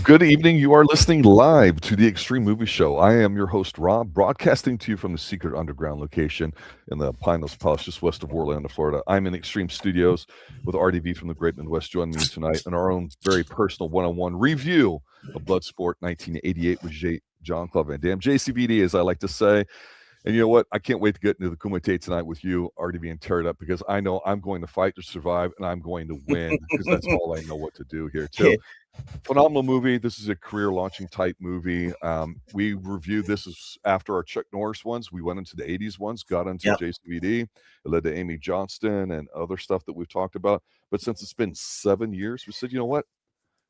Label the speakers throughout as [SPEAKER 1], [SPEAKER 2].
[SPEAKER 1] Good evening. You are listening live to the Extreme Movie Show. I am your host, Rob, broadcasting to you from the secret underground location in the Pinellas Palace, just west of Orlando, Florida. I'm in Extreme Studios with RDV from the Great Midwest joining me tonight in our own very personal one-on-one review of Bloodsport 1988 with Jean-Claude Van Damme, JCVD, as I like to say. And you know what? I can't wait to get into the Kumite tonight with you, RDV, and tear it up because I know I'm going to fight to survive and I'm going to win because that's all I know what to do here, too. Phenomenal movie. This is a career launching type movie. We reviewed this as after our Chuck Norris ones. We went into the 80s ones, got into JCVD. It led to Amy Johnston and other stuff that we've talked about. But since it's been 7 years, we said, you know what?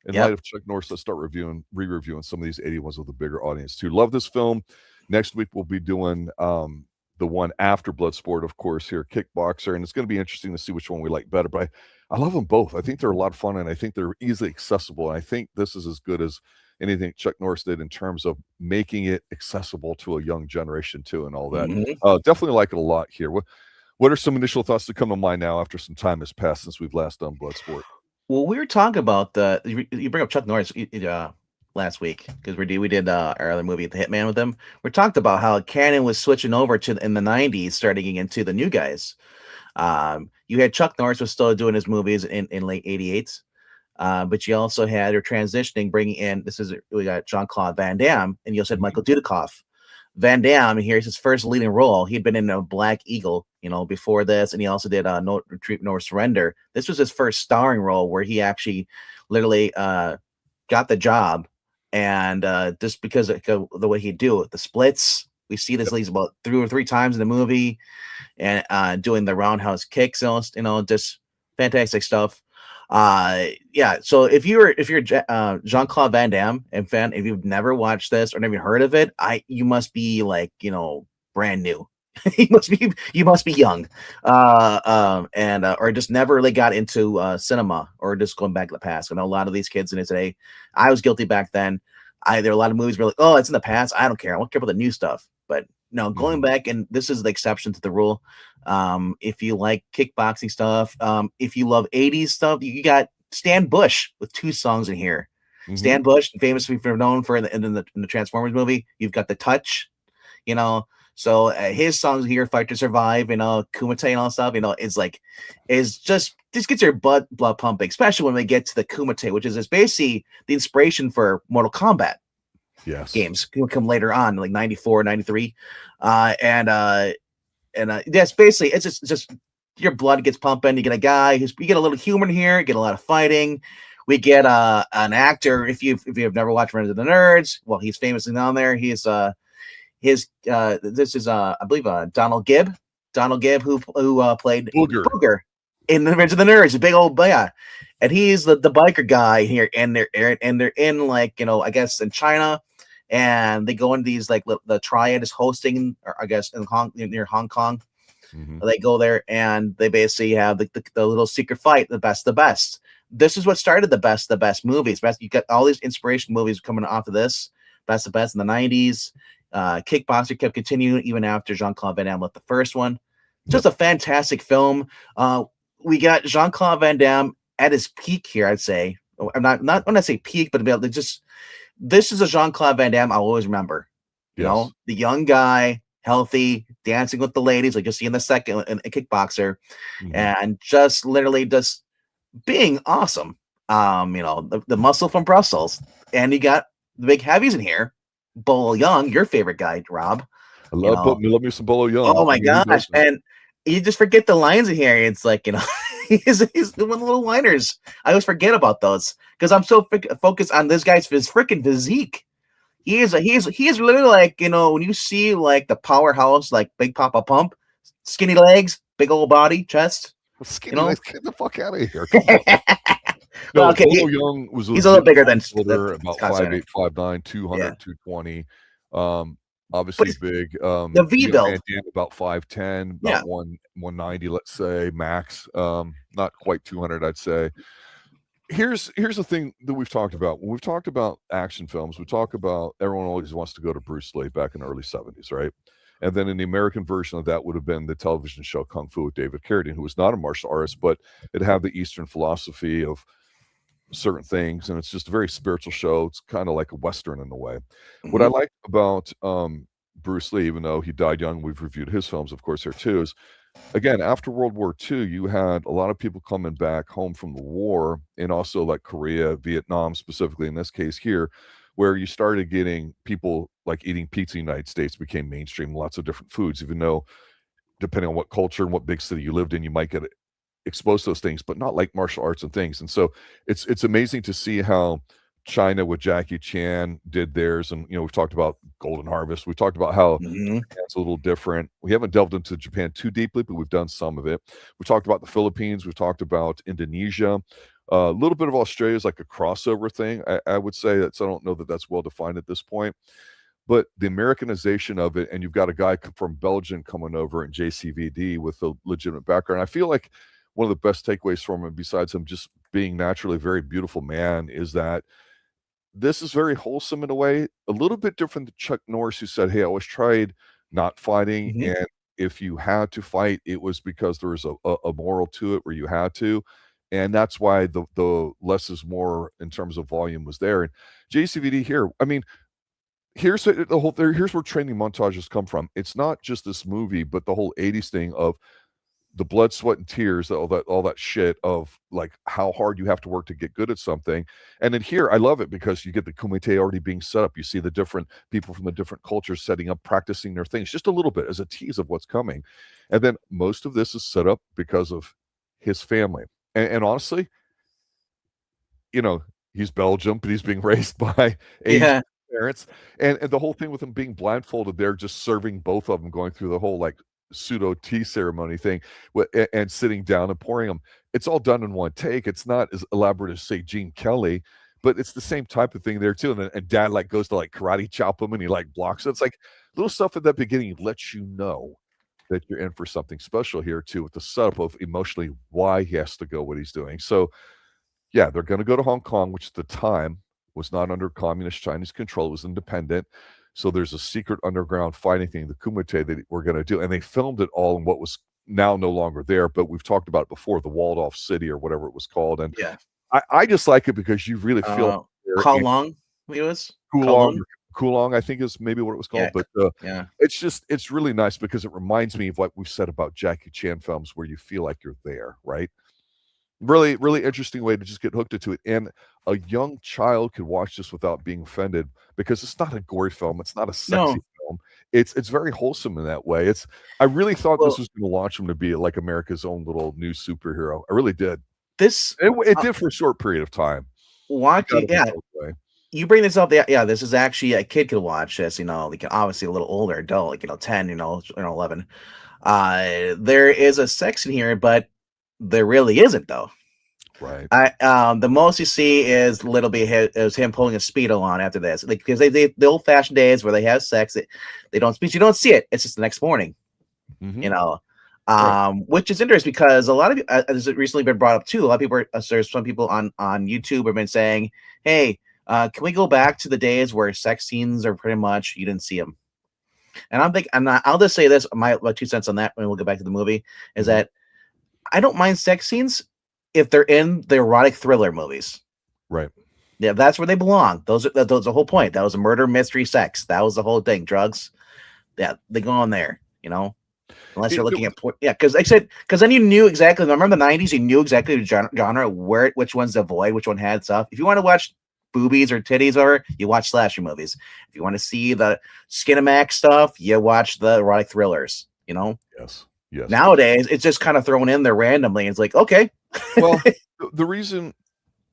[SPEAKER 1] In light of Chuck Norris, let's start re-reviewing some of these 80 ones with a bigger audience too. Love this film. Next week we'll be doing the one after Bloodsport, of course, here, Kickboxer, and it's going to be interesting to see which one we like better. But I love them both. I think they're a lot of fun, and I think they're easily accessible. And I think this is as good as anything Chuck Norris did in terms of making it accessible to a young generation too, and all that. Definitely like it a lot here. What are some initial thoughts that come to mind now after some time has passed since we've last done Bloodsport?
[SPEAKER 2] Well, we were talking about you bring up Chuck Norris last week because we did our other movie, The Hitman, with him. We talked about how Canon was switching over to in the 90s, starting into the new guys. You had Chuck Norris was still doing his movies in late 88, but you also had her transitioning, bringing in we got Jean-Claude Van Damme, and you also had Michael Dudikoff. Van Damme, here's his first leading role. He'd been in a Black Eagle, before this, and he also did No Retreat, No Surrender. This was his first starring role where he actually literally got the job, and just because of the way he'd do it, the splits, we see this at least about 2 or 3 times in the movie, and doing the roundhouse kicks, just fantastic stuff. So if you're Jean-Claude Van Damme and fan, if you've never watched this or never heard of it, you must be like brand new. you must be young, or just never really got into cinema, or just going back to the past. I know a lot of these kids in it today. I was guilty back then. There are a lot of movies where like, oh, it's in the past. I don't care. I don't care about the new stuff. But no, going back, and this is the exception to the rule. If you like kickboxing stuff, if you love 80s stuff, you got Stan Bush with 2 songs in here. Stan Bush, famously known for in the Transformers movie. You've got The Touch, So his songs here, Fight to Survive, Kumite and all stuff, it's just gets your blood pumping, especially when we get to the Kumite, which is basically the inspiration for Mortal Kombat games. Will come later on, like 94, 93. Yes, basically, it's just your blood gets pumping. You get a guy you get a little humor in here, you get a lot of fighting. We get an actor, if you've never watched Revenge of the Nerds, well, he's famously down there. He's this is I believe Donald Gibb, who played Booger in Revenge of the Nerds, a big old and he's the biker guy here, and they're in I guess in China, and they go into these the Triad is hosting, or I guess near Hong Kong. They go there and they basically have the little secret fight, the best. This is what started the best movies. You got all these inspiration movies coming off of this, best in the 90s. Kickboxer kept continuing even after Jean-Claude Van Damme left the first one. Just a fantastic film. We got Jean-Claude Van Damme at his peak here, I'd say. I'm not when I say peak, but this is a Jean-Claude Van Damme I'll always remember. The young guy, healthy, dancing with the ladies, like you'll see in the second in Kickboxer, and just literally just being awesome. The muscle from Brussels, and you got the big heavies in here. Bolo Yeung, your favorite guy, Rob.
[SPEAKER 1] I love me some Bolo Yeung.
[SPEAKER 2] Oh my gosh! And you just forget the lines in here. It's like he's doing the little whiners. I always forget about those because I'm so focused on this guy's freaking physique. He is literally like when you see like the powerhouse, like Big Papa Pump, skinny legs, big old body, chest.
[SPEAKER 1] Skinny legs, get the fuck out of here! No,
[SPEAKER 2] okay,
[SPEAKER 1] Bolo Yeung was
[SPEAKER 2] he's a little bigger than
[SPEAKER 1] about 5'8", 5'9", 200, 220. Obviously big.
[SPEAKER 2] The V build,
[SPEAKER 1] about 5'10", about 190, let's say max. Not quite 200, I'd say. Here's the thing that we've talked about. When we've talked about action films, we talk about everyone always wants to go to Bruce Lee back in the early 70s, right? And then in the American version of that would have been the television show Kung Fu with David Carradine, who was not a martial artist, but it had the Eastern philosophy of certain things, and it's just a very spiritual show. It's kind of like a Western in a way. What I
[SPEAKER 2] Hmm.
[SPEAKER 1] like about Bruce Lee, even though he died young, we've reviewed his films, of course, here too, is again, after World War II, you had a lot of people coming back home from the war, and also like Korea, Vietnam, specifically in this case here, where you started getting people like eating pizza in the United States became mainstream, lots of different foods, even though depending on what culture and what big city you lived in, you might get exposed to those things, but not like martial arts and things. And so it's amazing to see how China with Jackie Chan did theirs. And we've talked about Golden Harvest. We talked about how
[SPEAKER 2] Hmm.
[SPEAKER 1] Japan's a little different. We haven't delved into Japan too deeply, but we've done some of it. We talked about the Philippines. We've talked about Indonesia. A little bit of Australia is like a crossover thing. I would say that's, I don't know that that's well defined at this point, but the Americanization of it, and you've got a guy from Belgium coming over in JCVD with a legitimate background. I feel like one of the best takeaways from him, besides him just being naturally a very beautiful man, is that this is very wholesome in a way, a little bit different than Chuck Norris, who said, "Hey, I always tried not fighting,
[SPEAKER 2] Hmm.
[SPEAKER 1] and if you had to fight, it was because there was a moral to it where you had to." And that's why the less is more in terms of volume was there. And JCVD here, I mean, here's where training montages come from. It's not just this movie, but the whole 80s thing of the blood, sweat, and tears, all that shit of like how hard you have to work to get good at something. And then here, I love it because you get the kumite already being set up. You see the different people from the different cultures setting up, practicing their things just a little bit as a tease of what's coming. And then most of this is set up because of his family. And honestly, you know, he's Belgium, but he's being raised by Asian
[SPEAKER 2] Yeah.
[SPEAKER 1] parents. And the whole thing with him being blindfolded there, just serving both of them, going through the whole like pseudo tea ceremony thing and sitting down and pouring them. It's all done in one take. It's not as elaborate as, say, Gene Kelly, but it's the same type of thing there too. And dad like goes to like karate chop him and he like blocks it. It's like little stuff at that beginning lets you know that you're in for something special here too, with the setup of emotionally why he has to go what he's doing. So yeah, they're going to go to Hong Kong, which at the time was not under communist Chinese control. It was independent. So there's a secret underground fighting thing, the Kumite, that we're going to do. And they filmed it all in what was now no longer there, but we've talked about it before, the walled off city or whatever it was called. And
[SPEAKER 2] Yeah.
[SPEAKER 1] I just like it because you really feel
[SPEAKER 2] Uh,
[SPEAKER 1] there
[SPEAKER 2] How
[SPEAKER 1] in
[SPEAKER 2] long it was?
[SPEAKER 1] Kulong,
[SPEAKER 2] Kowloon?
[SPEAKER 1] Kulong, I think is maybe what it was
[SPEAKER 2] Yeah.
[SPEAKER 1] called. But
[SPEAKER 2] Yeah.
[SPEAKER 1] it's really nice because it reminds me of what we've said about Jackie Chan films where you feel like you're there, right? Really, really interesting way to just get hooked into it. And a young child could watch this without being offended because it's not a gory film. It's not a
[SPEAKER 2] No.
[SPEAKER 1] sexy film. It's very wholesome in that way. I really thought this
[SPEAKER 2] Well,
[SPEAKER 1] was going to launch him to be like America's own little new superhero. I really did.
[SPEAKER 2] this
[SPEAKER 1] It did for a short period of time. You got
[SPEAKER 2] watching,
[SPEAKER 1] to
[SPEAKER 2] yeah,
[SPEAKER 1] that way.
[SPEAKER 2] you bring this up. Yeah, this is actually a kid could watch this. Like obviously a little older adult, like 10, 11. There is a sex in here, but there really isn't though.
[SPEAKER 1] Right.
[SPEAKER 2] The most you see is little bit is him pulling a speedo on after this, like because they the old fashioned days where they have sex, they don't speak. You don't see it. It's just the next morning.
[SPEAKER 1] Hmm.
[SPEAKER 2] You know,
[SPEAKER 1] Right.
[SPEAKER 2] which is interesting because a lot of as it recently been brought up too. A lot of people, there's some people on YouTube have been saying, "Hey, can we go back to the days where sex scenes are pretty much you didn't see them?" And I'm thinking, I'll just say this, my 2 cents on that, and we'll get back to the movie is
[SPEAKER 1] Hmm.
[SPEAKER 2] that I don't mind sex scenes if they're in the erotic thriller movies.
[SPEAKER 1] Right.
[SPEAKER 2] Yeah, that's where they belong. Those are the whole point. That was a murder mystery sex. That was the whole thing. Drugs. Yeah, they go on there. Unless you're looking at yeah, because like I said, because then you knew exactly. Remember the '90s, you knew exactly the genre, which one's the void, which one had stuff. If you want to watch boobies or titties, or you watch slasher movies. If you want to see the Skinamax stuff, you watch the erotic thrillers.
[SPEAKER 1] Yes. Yes.
[SPEAKER 2] Nowadays, it's just kind of thrown in there randomly. It's like, okay,
[SPEAKER 1] Well, the reason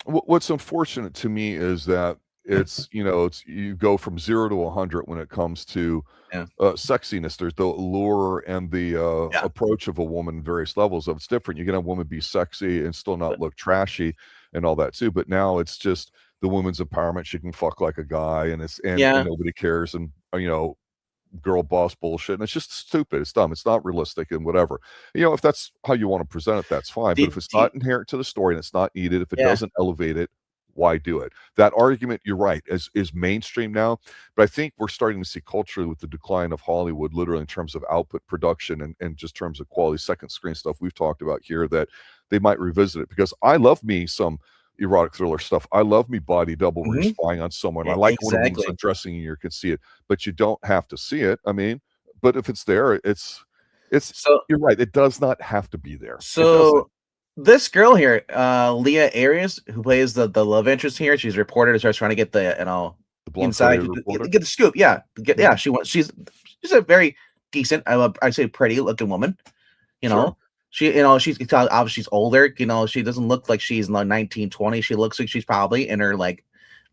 [SPEAKER 1] what's unfortunate to me is that it's you go from 0 to 100 when it comes to
[SPEAKER 2] yeah,
[SPEAKER 1] sexiness. There's the allure and the
[SPEAKER 2] yeah,
[SPEAKER 1] approach of a woman, various levels of it's different. You can have a woman be sexy and still not look trashy and all that too, but now it's just the woman's empowerment. She can fuck like a guy and and
[SPEAKER 2] yeah.
[SPEAKER 1] nobody cares, and girl boss bullshit, and it's just stupid. It's dumb. It's not realistic and whatever. If that's how you want to present it, that's fine. But if it's not inherent to the story and it's not needed, if it
[SPEAKER 2] Yeah,
[SPEAKER 1] doesn't elevate it, why do it? That argument, you're right, is mainstream now. But I think we're starting to see culturally with the decline of Hollywood, literally in terms of output production and just terms of quality second screen stuff we've talked about here, that they might revisit it, because I love me some erotic thriller stuff. I love me body double where you're
[SPEAKER 2] Mhm.
[SPEAKER 1] spying on someone. I like when a woman's
[SPEAKER 2] Exactly.
[SPEAKER 1] undressing and you can see it, but you don't have to see it. I mean, but if it's there, it's
[SPEAKER 2] So
[SPEAKER 1] you're right. It does not have to be there. It doesn't.
[SPEAKER 2] so this girl here, Leah Ayres, who plays the love interest here, she's reported starts trying to get the
[SPEAKER 1] The blonde
[SPEAKER 2] inside
[SPEAKER 1] coated reporter.
[SPEAKER 2] get the scoop. Yeah,
[SPEAKER 1] Mhm.
[SPEAKER 2] she's a very decent, I say pretty looking woman. You know,
[SPEAKER 1] Sure.
[SPEAKER 2] she's obviously she's older. She doesn't look like she's in like 19, 20. She looks like she's probably in her like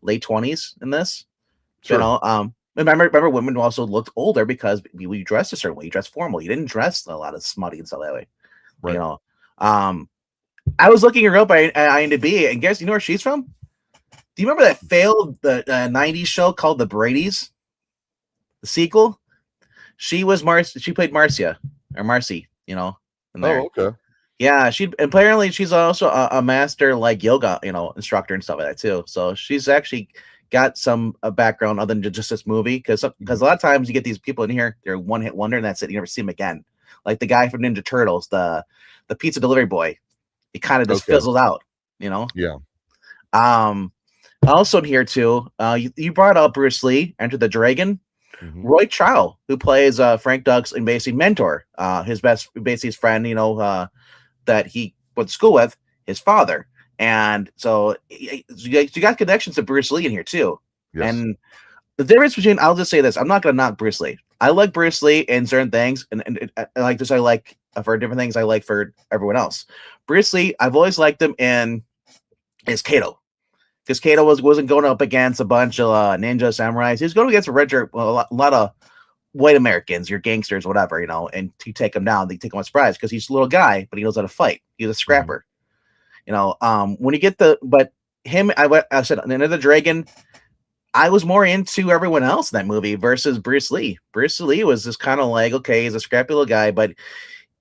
[SPEAKER 2] late 20s in this.
[SPEAKER 1] Sure.
[SPEAKER 2] Remember women also looked older because we dressed a certain way. You dressed formal. You didn't dress a lot of smutty and stuff that way. You
[SPEAKER 1] Right.
[SPEAKER 2] know, I was looking her up at IMDb, and guess you know where she's from? Do you remember that failed the 90s show called The Brady's? The sequel? She played Marcia or Marcy, in there.
[SPEAKER 1] Oh, okay.
[SPEAKER 2] Yeah, apparently she's also a master like yoga, instructor and stuff like that too. So she's actually got some background other than just this movie because a lot of times you get these people in here, they're one hit wonder and that's it. You never see them again. Like the guy from Ninja Turtles, the pizza delivery boy. It kind of just fizzles out,
[SPEAKER 1] Yeah.
[SPEAKER 2] Also in here too, you brought up Bruce Lee, Enter the Dragon.
[SPEAKER 1] Mhm.
[SPEAKER 2] Roy Chiao, who plays Frank Dux and basically mentor, his friend, that he went to school with, his father. And so you got connections to Bruce Lee in here too.
[SPEAKER 1] Yes.
[SPEAKER 2] And the difference between, I'll just say this, I'm not going to knock Bruce Lee. I like Bruce Lee in certain things, and I like this. I like for different things. I like for everyone else. Bruce Lee, I've always liked him in his Kato, because Kato wasn't going up against a bunch of ninja samurais. He was going against a lot of white Americans, your gangsters, whatever, and to take him down, they take him by surprise because he's a little guy, but he knows how to fight. He's a scrapper. When you get but him, I said, Enter the Dragon, I was more into everyone else in that movie versus Bruce Lee. Bruce Lee was just kind of like, okay, he's a scrappy little guy, but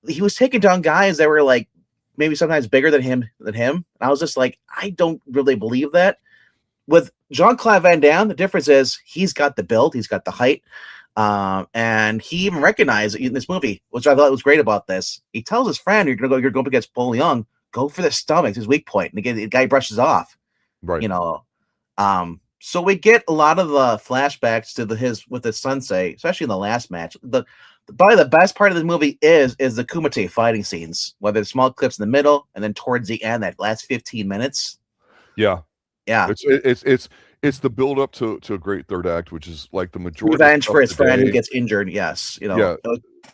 [SPEAKER 2] he was taking down guys that were like maybe sometimes bigger than him. And I was just like, I don't really believe that. With Jean-Claude Van Damme, the difference is he's got the build, he's got the height, and he even recognized in this movie, which I thought was great about this. He tells his friend, "You're going up against Bolo Yeung. Go for the stomach, it's his weak point." And the guy brushes off.
[SPEAKER 1] Right.
[SPEAKER 2] So we get a lot of the flashbacks to with his sensei, especially in the last match. Probably the best part of the movie is the Kumite fighting scenes, whether it's small clips in the middle and then towards the end, that last 15 minutes.
[SPEAKER 1] Yeah.
[SPEAKER 2] Yeah.
[SPEAKER 1] It's the build up to a great third act, which is like the majority
[SPEAKER 2] Revenge
[SPEAKER 1] of
[SPEAKER 2] for his friend who
[SPEAKER 1] today.
[SPEAKER 2] gets injured. Yes.
[SPEAKER 1] Yeah.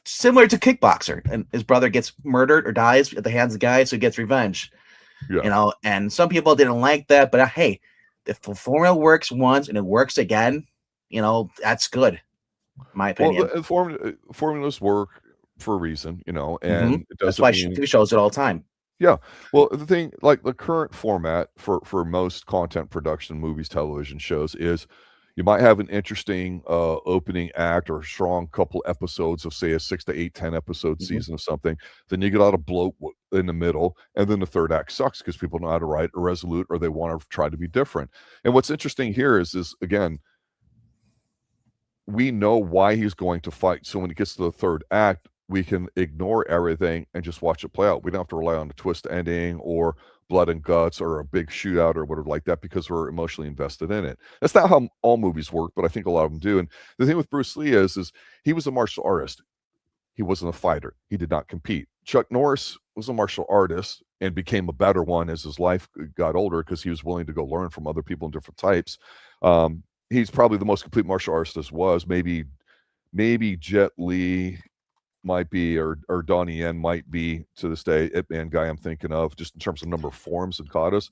[SPEAKER 2] Similar to Kickboxer, and his brother gets murdered or dies at the hands of the guy, so he gets revenge.
[SPEAKER 1] Yeah.
[SPEAKER 2] And some people didn't like that, but hey, if the formula works once and it works again, that's good. My opinion.
[SPEAKER 1] Well, formulas work for a reason, and it
[SPEAKER 2] That's
[SPEAKER 1] doesn't
[SPEAKER 2] why
[SPEAKER 1] mean
[SPEAKER 2] TV shows it all the time.
[SPEAKER 1] Yeah. Well, the thing, like the current format for most content production, movies, television shows, is you might have an interesting opening act or strong couple episodes of, say, a 6 to 8, 10 episode season of something. Then you get out of bloat in the middle, and then the third act sucks because people know how to write irresolute or they want to try to be different. And what's interesting here is again, we know why he's going to fight. So when it gets to the third act, we can ignore everything and just watch it play out. We don't have to rely on a twist ending or blood and guts or a big shootout or whatever like that because we're emotionally invested in it. That's not how all movies work, but I think a lot of them do. And the thing with Bruce Lee is he was a martial artist. He wasn't a fighter. He did not compete. Chuck Norris was a martial artist and became a better one as his life got older because he was willing to go learn from other people in different types. He's probably the most complete martial artist as was. Maybe Jet Li might be, or Donnie Yen might be to this day, Ip Man guy I'm thinking of, just in terms of number of forms and katas,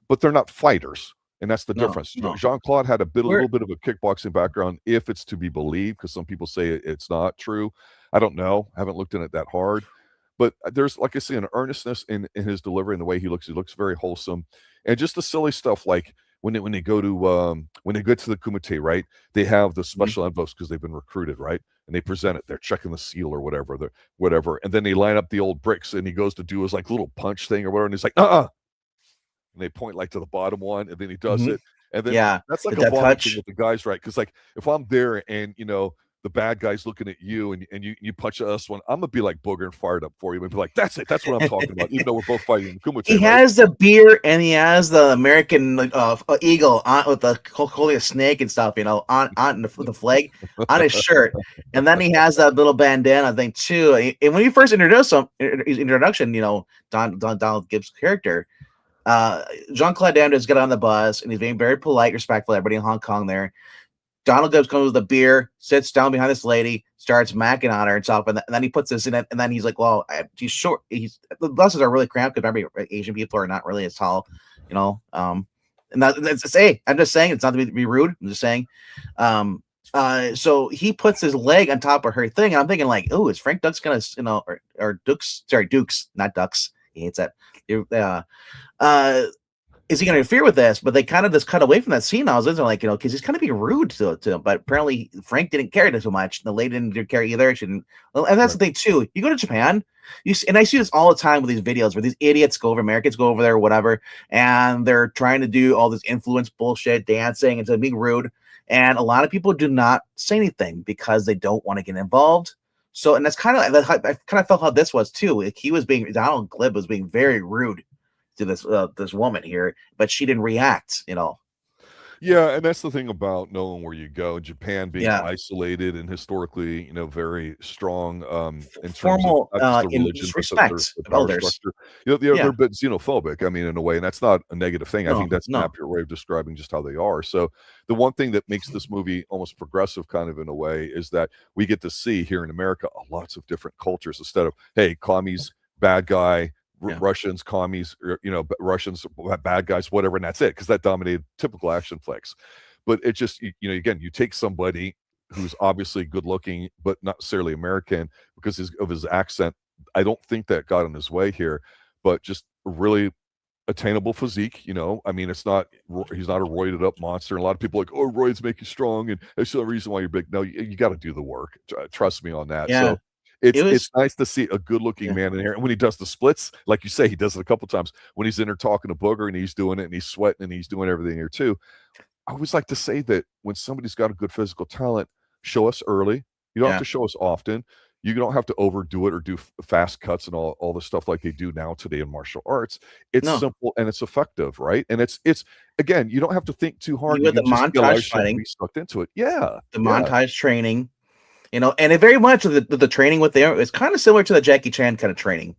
[SPEAKER 1] but they're not fighters. And that's the difference.
[SPEAKER 2] No.
[SPEAKER 1] Jean-Claude had a little bit of a kickboxing background, if it's to be believed, because some people say it's not true. I don't know. I haven't looked in it that hard. But there's, like I say, an earnestness in his delivery and the way he looks. He looks very wholesome. And just the silly stuff like when they go to the Kumite, right? They have the special envelopes because they've been recruited, right? And they present it. They're checking the seal or whatever. And then they line up the old bricks and he goes to do his like little punch thing or whatever. And he's like, and they point like to the bottom one and then he does it. And then that's like a bonding thing with the guys, right? Because like if I'm there and the bad guy's looking at you and you punch us one, I'm gonna be like booger and fired up for you and be like, that's it, that's what I'm talking about. Even though we're both fighting the Kumite,
[SPEAKER 2] He
[SPEAKER 1] right?
[SPEAKER 2] has the beer and he has the American eagle on with the holding a snake and stuff, on the flag on his shirt, and then he has that little bandana thing too. And when you first introduce him, his introduction, Donald Gibb's character, Jean-Claude Van Damme just got on the bus and he's being very polite, respectful to everybody in Hong Kong there. Donald Gibbs comes with a beer, sits down behind this lady, starts macking on her and stuff, and then he puts this in it, and then he's like, "Well, he's short. The buses are really cramped because remember, Asian people are not really as tall, And that's hey, I'm just saying it's not to be rude. I'm just saying. So he puts his leg on top of her thing, and I'm thinking like, "Oh, is Frank Dux gonna, or Dukes, not Ducks? He hates that. Is he going to interfere with this?" But they kind of just cut away from that scene. I was like, because he's kind of being rude to him. But apparently Frank didn't care too much. The lady didn't care either. She didn't. Well, and that's the thing too. You go to Japan, and I see this all the time with these videos where these idiots go over, Americans go over there or whatever, and they're trying to do all this influence bullshit, dancing, and being rude. And a lot of people do not say anything because they don't want to get involved. So, and that's I kind of felt how this was too. Like Donald Glib was being very rude to this woman here, but she didn't react,
[SPEAKER 1] Yeah, and that's the thing about knowing where you go. Japan being isolated and historically, very strong in
[SPEAKER 2] formal
[SPEAKER 1] terms of not just the religion,
[SPEAKER 2] respect
[SPEAKER 1] but the power
[SPEAKER 2] elders.
[SPEAKER 1] structure. They're a bit xenophobic. I mean, in a way, and that's not a negative thing. I think that's an accurate way of describing just how they are. So the one thing that makes this movie almost progressive, kind of in a way, is that we get to see here in America lots of different cultures instead of, hey, commies, bad guy. Russians, commies, Russians, bad guys, whatever, and that's it, because that dominated typical action flicks. But it just, again, you take somebody who's obviously good looking, but not necessarily American because of his accent. I don't think that got in his way here, but just really attainable physique. I mean, he's not a roided up monster. And a lot of people are like, oh, roids make you strong, and that's the reason why you're big. No, you got to do the work. Trust me on that. So it's nice to see a good-looking man in here. And when he does the splits, like you say, he does it a couple times. When he's in there talking to Booger and he's doing it and he's sweating and he's doing everything here too. I always like to say that when somebody's got a good physical talent, show us early. You don't have to show us often. You don't have to overdo it or do fast cuts and all the stuff like they do now today in martial arts. It's simple and it's effective, right? And it's again, you don't have to think too hard.
[SPEAKER 2] You the montage fighting,
[SPEAKER 1] be sucked into it. Yeah,
[SPEAKER 2] the montage training. And it very much the training with there is kind of similar to the Jackie Chan kind of training.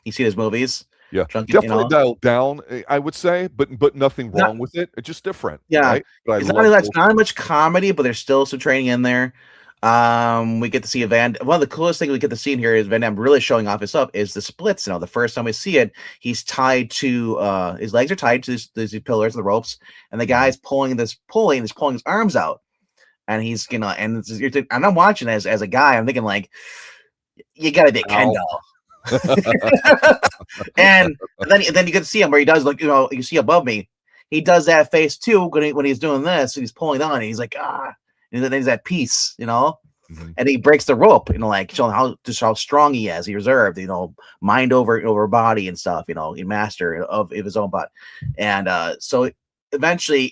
[SPEAKER 2] You see his movies,
[SPEAKER 1] definitely dialed down, I would say, but nothing wrong with it. It's just different. Right?
[SPEAKER 2] It's not much comedy, but there's still some training in there. We get to see one of the coolest things we get to see in here is Van Damme really showing off his stuff is the splits. The first time we see it, he's tied to his legs are tied to these pillars, the ropes, and the guy's pulling his arms out. And he's and I'm watching as a guy, I'm thinking like, you gotta be a Ken doll. and then you get to see him where he does you see above me, he does that face too when he's doing this, and he's pulling on, and he's like and then he's at peace, and he breaks the rope, showing how strong he is. He reserved, mind over body and stuff, he master of his own body, and so. Eventually,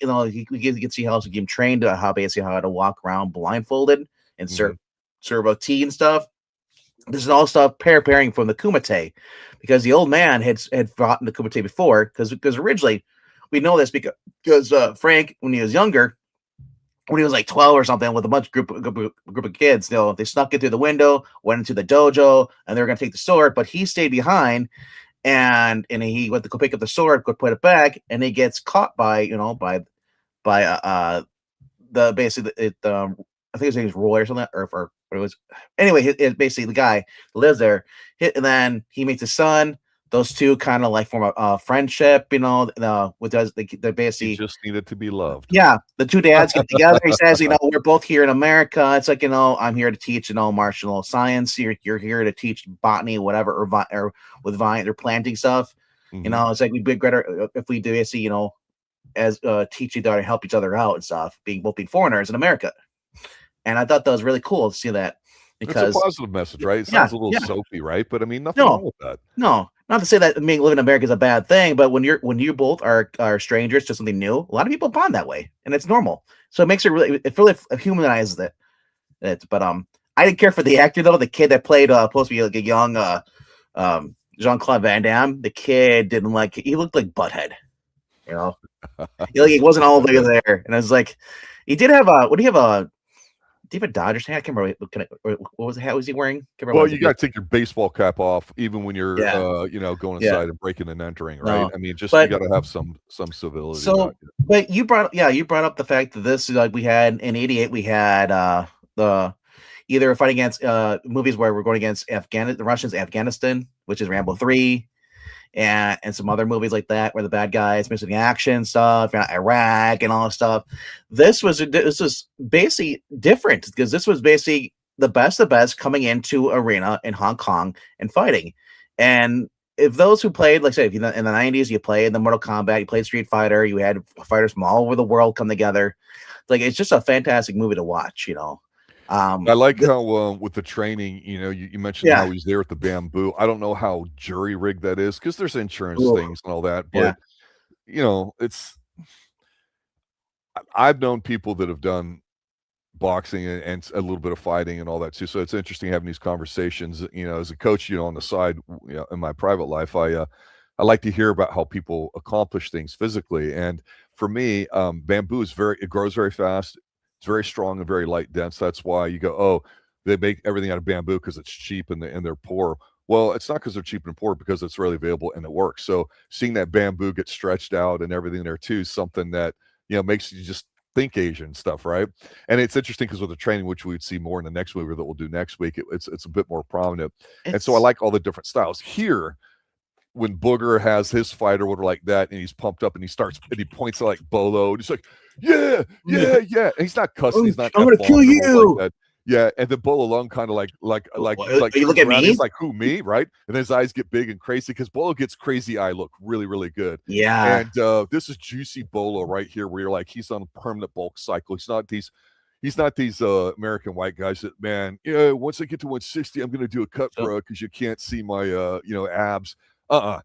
[SPEAKER 2] we get to see how to get him trained to how to walk around blindfolded and serve a tea and stuff. This is all stuff preparing from the Kumite, because the old man had fought in the Kumite before. Because originally we know this because Frank, when he was younger, when he was like 12 or something, with a group of kids, they snuck in through the window, went into the dojo, and they were going to take the sword, but he stayed behind. And he went to go pick up the sword, go put it back, and he gets caught by the basically I think his name is Roy or something, or it was anyway. It basically the guy lives there, and then he meets his son. Those two kind of like form a friendship, with us. They basically
[SPEAKER 1] just needed to be loved.
[SPEAKER 2] Yeah, the two dads get together. He says, we're both here in America. It's like, I'm here to teach, martial science. You're here to teach botany, whatever, or with vine or planting stuff. It's like we'd be better if we do basically, as teach each other, help each other out and stuff. Being foreigners in America, and I thought that was really cool to see that. Because
[SPEAKER 1] it's a positive message, right? It sounds a little soapy, right? But I mean, nothing wrong with that.
[SPEAKER 2] No, not to say that living in America is a bad thing, but when you both are strangers to something new, a lot of people bond that way, and it's normal. So it makes it really humanizes it. But I didn't care for the actor though. The kid that played supposed to be like a young Jean-Claude Van Damme. The kid didn't like. He looked like Butthead. You know, he wasn't all the way there. And I was like, he did have a. What do you have a? Do you have a Dodgers hat? I can't remember. What was the hat was he wearing?
[SPEAKER 1] Well, you got to take your baseball cap off even when you're, going inside and breaking and entering, right?
[SPEAKER 2] No.
[SPEAKER 1] I mean, you got to have some civility.
[SPEAKER 2] So, but you brought up the fact that this is like we had in '88 we had the either fighting against movies where we're going against the Russians, Afghanistan, which is Rambo 3. And some other movies like that where the bad guys missing action stuff, Iraq and all that stuff. This was basically different because this was basically the best coming into arena in Hong Kong and fighting. And if those who played, like say, if in the 90s you played the Mortal Kombat, you played Street Fighter, you had fighters from all over the world come together. Like it's just a fantastic movie to watch,
[SPEAKER 1] I like how with the training, you mentioned how he's there at the bamboo. I don't know how jury rigged that is because there's insurance things and all that, but it's. I've known people that have done boxing and a little bit of fighting and all that too. So it's interesting having these conversations. As a coach, on the side, in my private life, I like to hear about how people accomplish things physically. And for me, bamboo it grows very fast. It's very strong and very light dense. That's why you go, oh, they make everything out of bamboo because it's cheap and they're poor. Well, it's not because they're cheap and poor, because it's readily available and it works. So seeing that bamboo get stretched out and everything there too is something that makes you just think Asian stuff, right? And it's interesting because with the training, which we'd see more in the next movie that we'll do next week, it's a bit more prominent. And so I like all the different styles here. When Booger has his fighter order like that, and he's pumped up, and he points at like Bolo, and he's like, yeah. And he's not cussing. He's not.
[SPEAKER 2] I'm gonna kill you.
[SPEAKER 1] Like yeah, and then Bolo Lung kind of like
[SPEAKER 2] you look at me.
[SPEAKER 1] He's like, who, me, right? And then his eyes get big and crazy because Bolo gets crazy eye look really, really good.
[SPEAKER 2] Yeah.
[SPEAKER 1] And this is juicy Bolo right here, where you're like, he's on a permanent bulk cycle. He's not these American white guys that, man, once I get to 160, I'm gonna do a cut, bro, because you can't see my abs.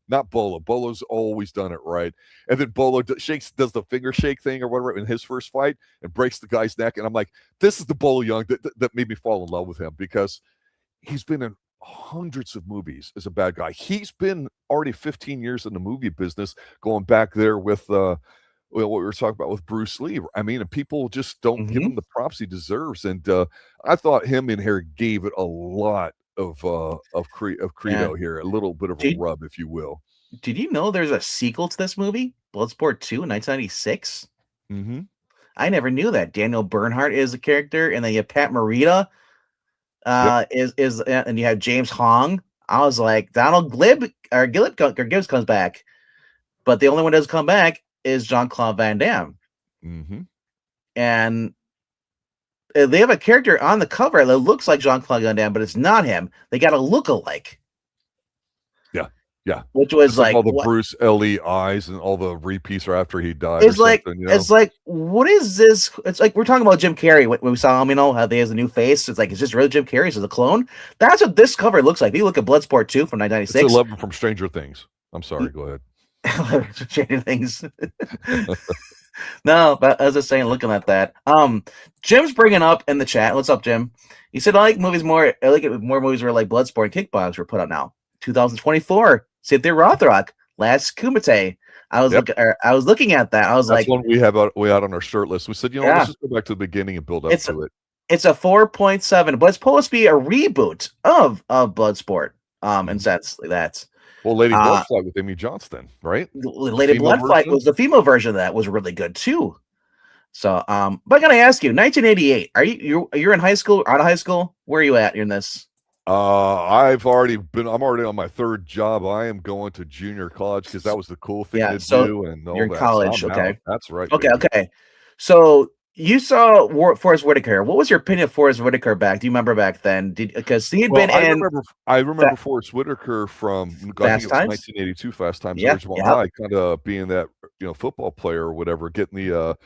[SPEAKER 1] Not Bolo. Bolo's always done it right. And then Bolo does the finger shake thing or whatever in his first fight and breaks the guy's neck. And I'm like, this is the Bolo Yeung that made me fall in love with him, because he's been in hundreds of movies as a bad guy. He's been already 15 years in the movie business, going back there with what we were talking about with Bruce Lee. I mean, and people just don't give him the props he deserves. And I thought him in here gave it a lot of credo here, a little bit of a rub, if you will.
[SPEAKER 2] Did you know there's a sequel to this movie, Bloodsport 2 in 1996? I never knew that. Daniel Bernhardt is a character, and then you have Pat Morita is and you have James Hong. I was like, Donald Gibbs comes back, but the only one that doesn't come back is Jean-Claude Van Damme. And they have a character on the cover that looks like Jean-Claude Van Damme, but it's not him. They got a look-alike.
[SPEAKER 1] Yeah.
[SPEAKER 2] Which was like
[SPEAKER 1] all the Bruce Lee eyes and all the repeats are after he died.
[SPEAKER 2] It's like, it's like, what is this? It's like we're talking about Jim Carrey when we saw him, how they has a new face. It's like, it's just really Jim Carrey as a clone. That's what this cover looks like. If you look at Bloodsport 2 from 1996.
[SPEAKER 1] It's 11 from Stranger Things. I'm sorry, go ahead.
[SPEAKER 2] Stranger Things. No, but as I was saying, looking at that, Jim's bringing up in the chat. What's up, Jim? He said, I like movies more. I like it more movies where like Bloodsport and Kickbox were put out now. 2024, Cynthia Rothrock, Last Kumite. I was looking at that. I was
[SPEAKER 1] That's
[SPEAKER 2] like,
[SPEAKER 1] one we had on our shirt list. We said, let's just go back to the beginning and build up to it.
[SPEAKER 2] It's a 4.7, but it's supposed to be a reboot of Bloodsport. In sense that's.
[SPEAKER 1] Well, Lady Bloodfight with Amy Johnston, right?
[SPEAKER 2] Lady Bloodfight was the female version of that. Was really good too. So, but I gotta ask you, 1988. Are you're in high school? Out of high school? Where are you at in this?
[SPEAKER 1] I'm already on my third job. I am going to junior college because that was the cool thing to do. And all
[SPEAKER 2] you're in
[SPEAKER 1] that.
[SPEAKER 2] college,
[SPEAKER 1] So
[SPEAKER 2] okay?
[SPEAKER 1] Out. That's right.
[SPEAKER 2] Okay. So you saw Forrest Whitaker. What was your opinion of Forrest Whitaker back? Do you remember back then? Because he had been in.
[SPEAKER 1] I remember Forrest Whitaker from
[SPEAKER 2] Fast Times?
[SPEAKER 1] 1982 Fast Times. Original High, kind of being that football player or whatever, getting the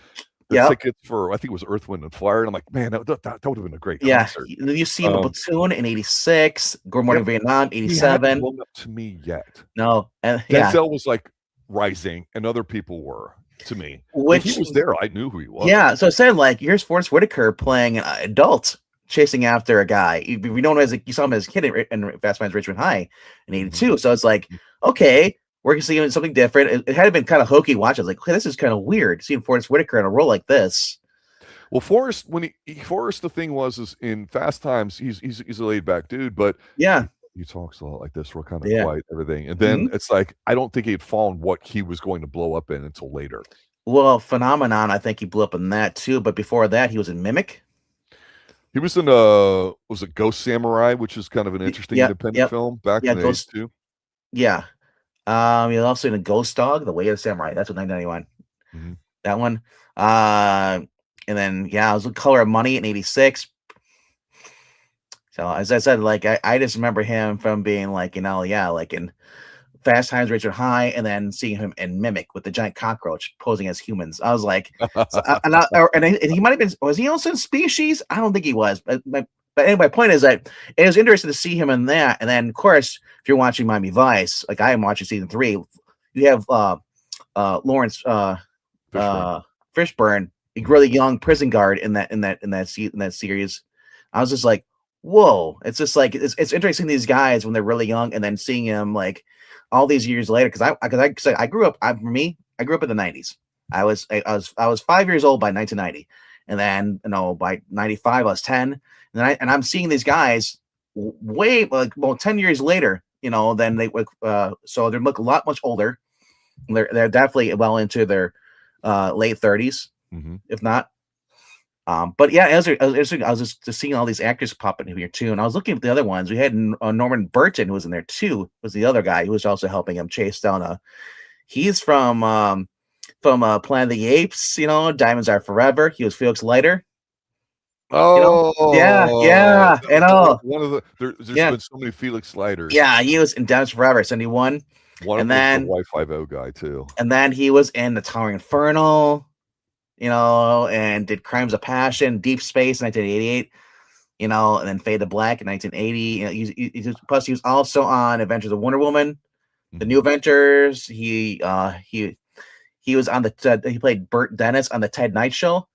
[SPEAKER 1] tickets for, I think it was Earth, Wind, and Fire. And I'm like, man, that would have been a great concert.
[SPEAKER 2] You see him in Platoon in 86, Good Morning Vietnam, 87.
[SPEAKER 1] He hadn't blown up to me yet.
[SPEAKER 2] No. And
[SPEAKER 1] Denzel was like rising, and other people were to me. When he was there, I knew who he was.
[SPEAKER 2] Yeah, so I said, like, here's Forrest Whitaker playing an adult chasing after a guy. We know him as you saw him as a kid in Fast Times at Ridgemont High in '82. So it's like, okay, we're seeing something different. It had been kind of hokey watching. I was like, hey, this is kind of weird seeing Forrest Whitaker in a role like this.
[SPEAKER 1] Well, Forrest, when Forrest, the thing is in Fast Times, he's a laid back dude, but
[SPEAKER 2] yeah,
[SPEAKER 1] he talks a lot like this, real kind of quiet, everything. And then
[SPEAKER 2] Mm-hmm.
[SPEAKER 1] it's like, I don't think he'd fallen what he was going to blow up in until later.
[SPEAKER 2] Well, Phenomenon, I think he blew up in that too. But before that, he was in Mimic.
[SPEAKER 1] He was in was it Ghost Samurai, which is kind of an interesting independent film back in the days too.
[SPEAKER 2] Yeah. He was also in a Ghost Dog, The Way of the Samurai. That's what 1991.
[SPEAKER 1] Mm-hmm.
[SPEAKER 2] That one. And then I was with Color of Money in '86. So as I said, like I just remember him from being like, like in Fast Times at Ridgemont High, and then seeing him in Mimic with the giant cockroach posing as humans. I was like, and he might have been. Was he also in Species? I don't think he was. But anyway, my point is that it was interesting to see him in that. And then, of course, if you're watching Miami Vice, like I am watching season 3, you have Lawrence Fishburne, a really young prison guard in that series. I was just like, whoa! It's just like it's interesting these guys when they're really young, and then seeing him like all these years later. Because I grew up. I grew up in the '90s. I was 5 years old by 1990, and then by '95 I was 10. And I'm seeing these guys way 10 years later. Than they would. So they look a lot much older. They're definitely well into their late 30s, if not. But yeah, I was just seeing all these actors pop in here too, and I was looking at the other ones. We had Norman Burton, who was in there too. Was the other guy who was also helping him chase down he's from Planet of the Apes. Diamonds Are Forever. He was Felix Leiter.
[SPEAKER 1] Oh,
[SPEAKER 2] yeah.
[SPEAKER 1] One of there's been so many Felix Leiters.
[SPEAKER 2] Yeah, he was in Diamonds Forever, 71.
[SPEAKER 1] One of them was the Y50 guy too.
[SPEAKER 2] And then he was in The Towering Inferno. And did Crimes of Passion, Deep Space in 1988, and then Fade to Black in 1980. Plus, he was also on Adventures of Wonder Woman, The New Adventures. He was on he played Burt Dennis on the Ted Knight Show.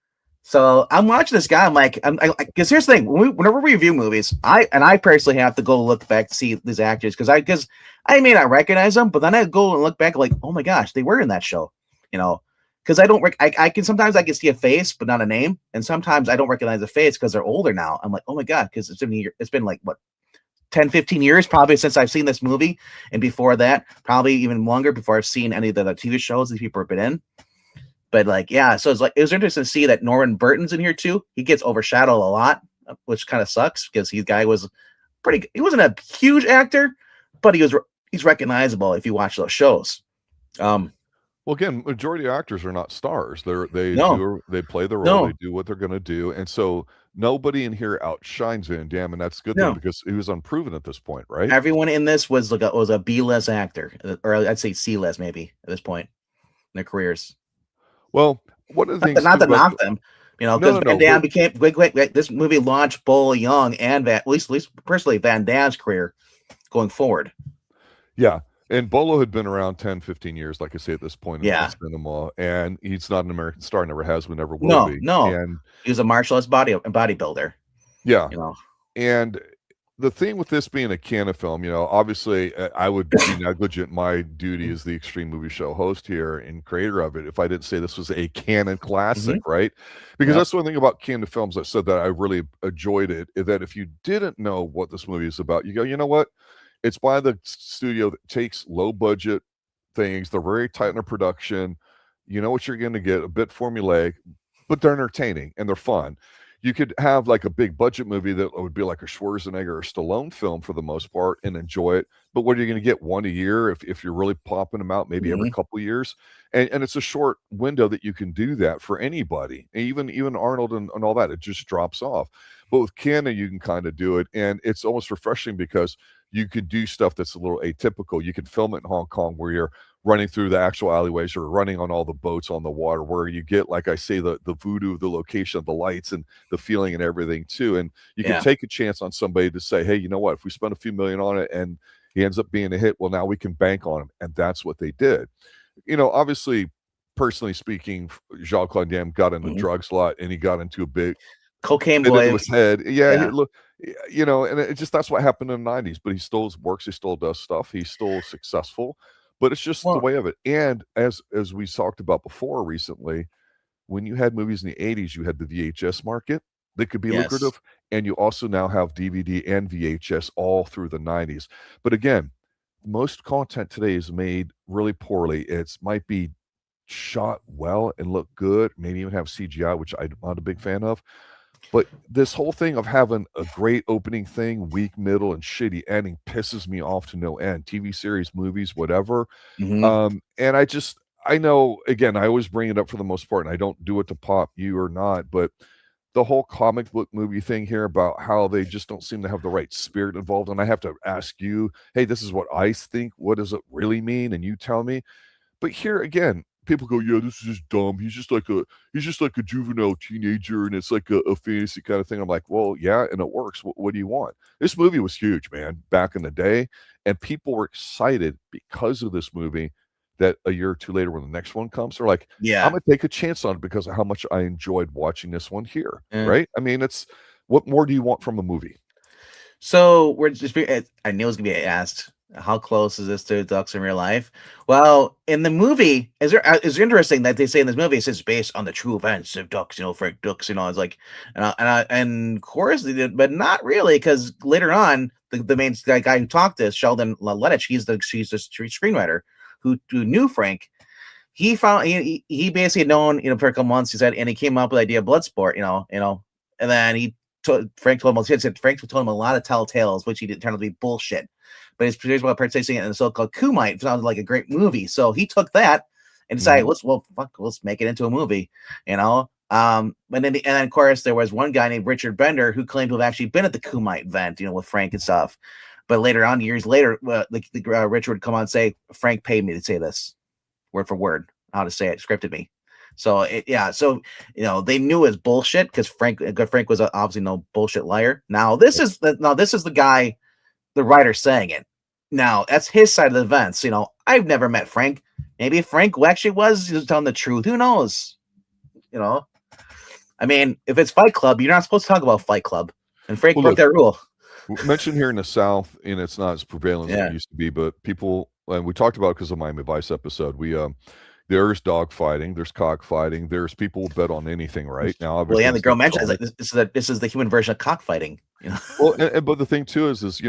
[SPEAKER 2] So I'm watching this guy. I'm like, because here's the thing: whenever we review movies, I personally have to go look back to see these actors because I may not recognize them, but then I go and look back like, oh my gosh, they were in that show, Because I can sometimes see a face but not a name, and sometimes I don't recognize a face because they're older now. I'm like, oh my god, because it's been like what 10, 15 years probably since I've seen this movie, and before that, probably even longer before I've seen any of the TV shows these people have been in. But so it's like it was interesting to see that Norman Burton's in here too. He gets overshadowed a lot, which kind of sucks because he wasn't a huge actor, but he's recognizable if you watch those shows.
[SPEAKER 1] Well, again, majority of actors are not stars. They play the role.
[SPEAKER 2] No.
[SPEAKER 1] They do what they're going to do, and so nobody in here outshines Van Damme, and that's good thing because he was unproven at this point, right?
[SPEAKER 2] Everyone in this was a B-list actor, or I'd say C-list maybe at this point in their careers.
[SPEAKER 1] Well, one of the things
[SPEAKER 2] not to knock them, because Van Damme became this movie launched Bolo, Yeung, and at least personally Van Damme's career going forward.
[SPEAKER 1] Yeah. And Bolo had been around 10, 15 years, like I say, at this point in the cinema, and he's not an American star, never has been, never will be.
[SPEAKER 2] No,
[SPEAKER 1] and
[SPEAKER 2] he was a martial arts bodybuilder.
[SPEAKER 1] Yeah. And the thing with this being a canon film, obviously I would be negligent. My duty as the Extreme Movie Show host here and creator of it if I didn't say this was a canon classic, right? Because that's one thing about canon films that said that I really enjoyed it, is that if you didn't know what this movie is about, you go, you know what? It's by the studio that takes low budget things. They're very tight in their production. You know what you're going to get, a bit formulaic, but they're entertaining and they're fun. You could have like a big budget movie that would be like a Schwarzenegger or Stallone film for the most part and enjoy it. But what are you going to get, one a year if you're really popping them out maybe every couple of years? And it's a short window that you can do that for anybody. Even Arnold and all that, it just drops off. But with canon, you can kind of do it. And it's almost refreshing because you could do stuff that's a little atypical. You can film it in Hong Kong where you're running through the actual alleyways or running on all the boats on the water, where you get, like I say, the voodoo of the location of the lights and the feeling and everything too. And you can take a chance on somebody to say, hey, you know what, if we spend a few million on it and he ends up being a hit, well, now we can bank on him. And that's what they did. Obviously, personally speaking, Jean-Claude Van Damme got into drugs a lot, and he got into a big
[SPEAKER 2] Cocaine
[SPEAKER 1] hit
[SPEAKER 2] boy.
[SPEAKER 1] into his head. Yeah,
[SPEAKER 2] Yeah.
[SPEAKER 1] look, and it just that's what happened in the '90s. But he still works, he still does stuff, he's still successful. But it's just the
[SPEAKER 2] Well,
[SPEAKER 1] way of it. And as we talked about before recently, when you had movies in the '80s, you had the VHS market that could be
[SPEAKER 2] yes.
[SPEAKER 1] lucrative, and you also now have DVD and VHS all through the '90s. But again, most content today is made really poorly. It might be shot well and look good, maybe even have CGI, which I'm not a big fan of. But this whole thing of having a great opening thing, weak middle, and shitty ending pisses me off to no end. TV series, movies, whatever.
[SPEAKER 2] Hmm.
[SPEAKER 1] And I know, again, I always bring it up for the most part, and I don't do it to pop you or not, but the whole comic book movie thing here about how they just don't seem to have the right spirit involved. And I have to ask you, hey, this is what I think. What does it really mean? And you tell me. But here again, people go, yeah, this is just dumb. He's just like a juvenile teenager, and it's like a fantasy kind of thing. I'm like, well, yeah, and it works. What do you want? This movie was huge, man, back in the day, and people were excited because of this movie. That a year or two later, when the next one comes, they're like, I'm
[SPEAKER 2] Yeah.
[SPEAKER 1] gonna take a chance on it because of how much I enjoyed watching this one here.
[SPEAKER 2] Yeah.
[SPEAKER 1] Right? I mean, it's what more do you want from a movie?
[SPEAKER 2] So we're just. I knew it was gonna be asked. How close is this to ducks in real life? Well, in the movie, is interesting that they say in this movie it says based on the true events of ducks. Frank Dux. It's like, and of course they did, but not really, because later on the main guy who talked this Sheldon Lettich, she's the screenwriter who knew Frank. He found he basically had known for a couple months. He said, and he came up with the idea of Bloodsport. And then Frank told him. Frank told him a lot of tell tales, which he didn't turn out to be bullshit. But his producers were participating in the so-called Kumite. Sounded like a great movie, so he took that and decided, let's make it into a movie. And then of course there was one guy named Richard Bender who claimed to have actually been at the Kumite event, with Frank and stuff. But later on, years later, Richard would come on and say, Frank paid me to say this word for word, how to say it, scripted me. So they knew it was bullshit because Frank was obviously no bullshit liar. Now this is the guy, the writer, saying it. Now that's his side of the events. I've never met Frank. Maybe Frank actually was telling the truth. Who knows? I mean, if it's Fight Club, you're not supposed to talk about Fight Club, and Frank broke that rule.
[SPEAKER 1] Mentioned here in the South, and it's not as prevalent as it used to be, but people, and we talked about it because of Miami Vice episode. There's dog fighting, there's cockfighting, there's people who bet on anything right now.
[SPEAKER 2] Well, yeah, the girl mentioned like this is the human version of cockfighting.
[SPEAKER 1] Well, but the thing too is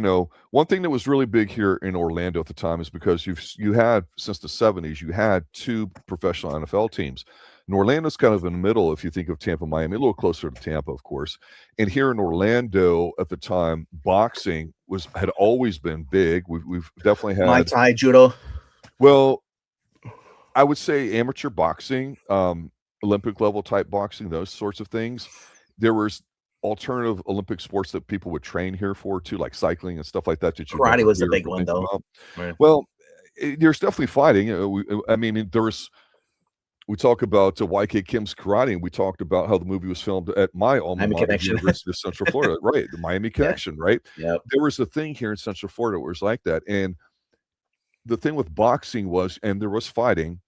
[SPEAKER 1] one thing that was really big here in Orlando at the time is because you had since the '70s you had two professional NFL teams. And Orlando's kind of in the middle if you think of Tampa, Miami, a little closer to Tampa, of course. And here in Orlando at the time, boxing had always been big. We've definitely had
[SPEAKER 2] Muay Thai, judo.
[SPEAKER 1] Well, I would say amateur boxing, Olympic level type boxing, those sorts of things. There was alternative Olympic sports that people would train here for too, like cycling and stuff like that.
[SPEAKER 2] Karate was the big one, though.
[SPEAKER 1] Right. Well, there's definitely fighting. We talk about YK Kim's karate, and we talked about how the movie was filmed at my alma mater, University of Central Florida, right? The Miami Connection, right?
[SPEAKER 2] Yep.
[SPEAKER 1] There was a thing here in Central Florida where it was like that, and the thing with boxing was, and there was fighting.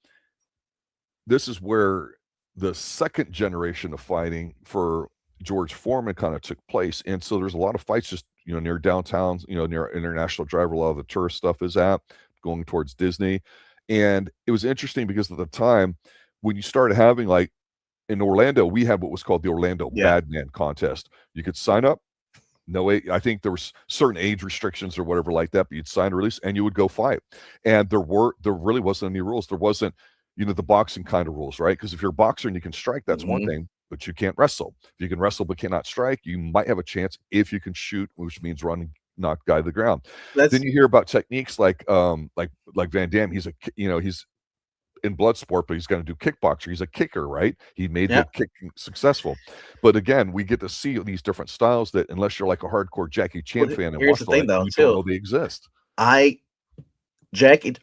[SPEAKER 1] This is where the second generation of fighting for George Foreman kind of took place, and so there's a lot of fights just near downtown, near International Drive, where a lot of the tourist stuff is at, going towards Disney, and it was interesting because at the time when you started having, like in Orlando, we had what was called the Orlando Badman Contest. You could sign up. I think there was certain age restrictions or whatever like that, but you'd sign a release and you would go fight. And there really wasn't any rules. There wasn't, the boxing kind of rules, right? Because if you're a boxer and you can strike, that's one thing, but you can't wrestle. If you can wrestle but cannot strike, you might have a chance if you can shoot, which means run and knock guy to the ground. Then you hear about techniques like Van Damme. He's in Bloodsport, but he's going to do kickboxer. He's a kicker, right? He made the kicking successful. But again, we get to see these different styles that, unless you're like a hardcore Jackie Chan fan, and
[SPEAKER 2] here's the thing, though,
[SPEAKER 1] you don't know they exist.
[SPEAKER 2] Not Jackie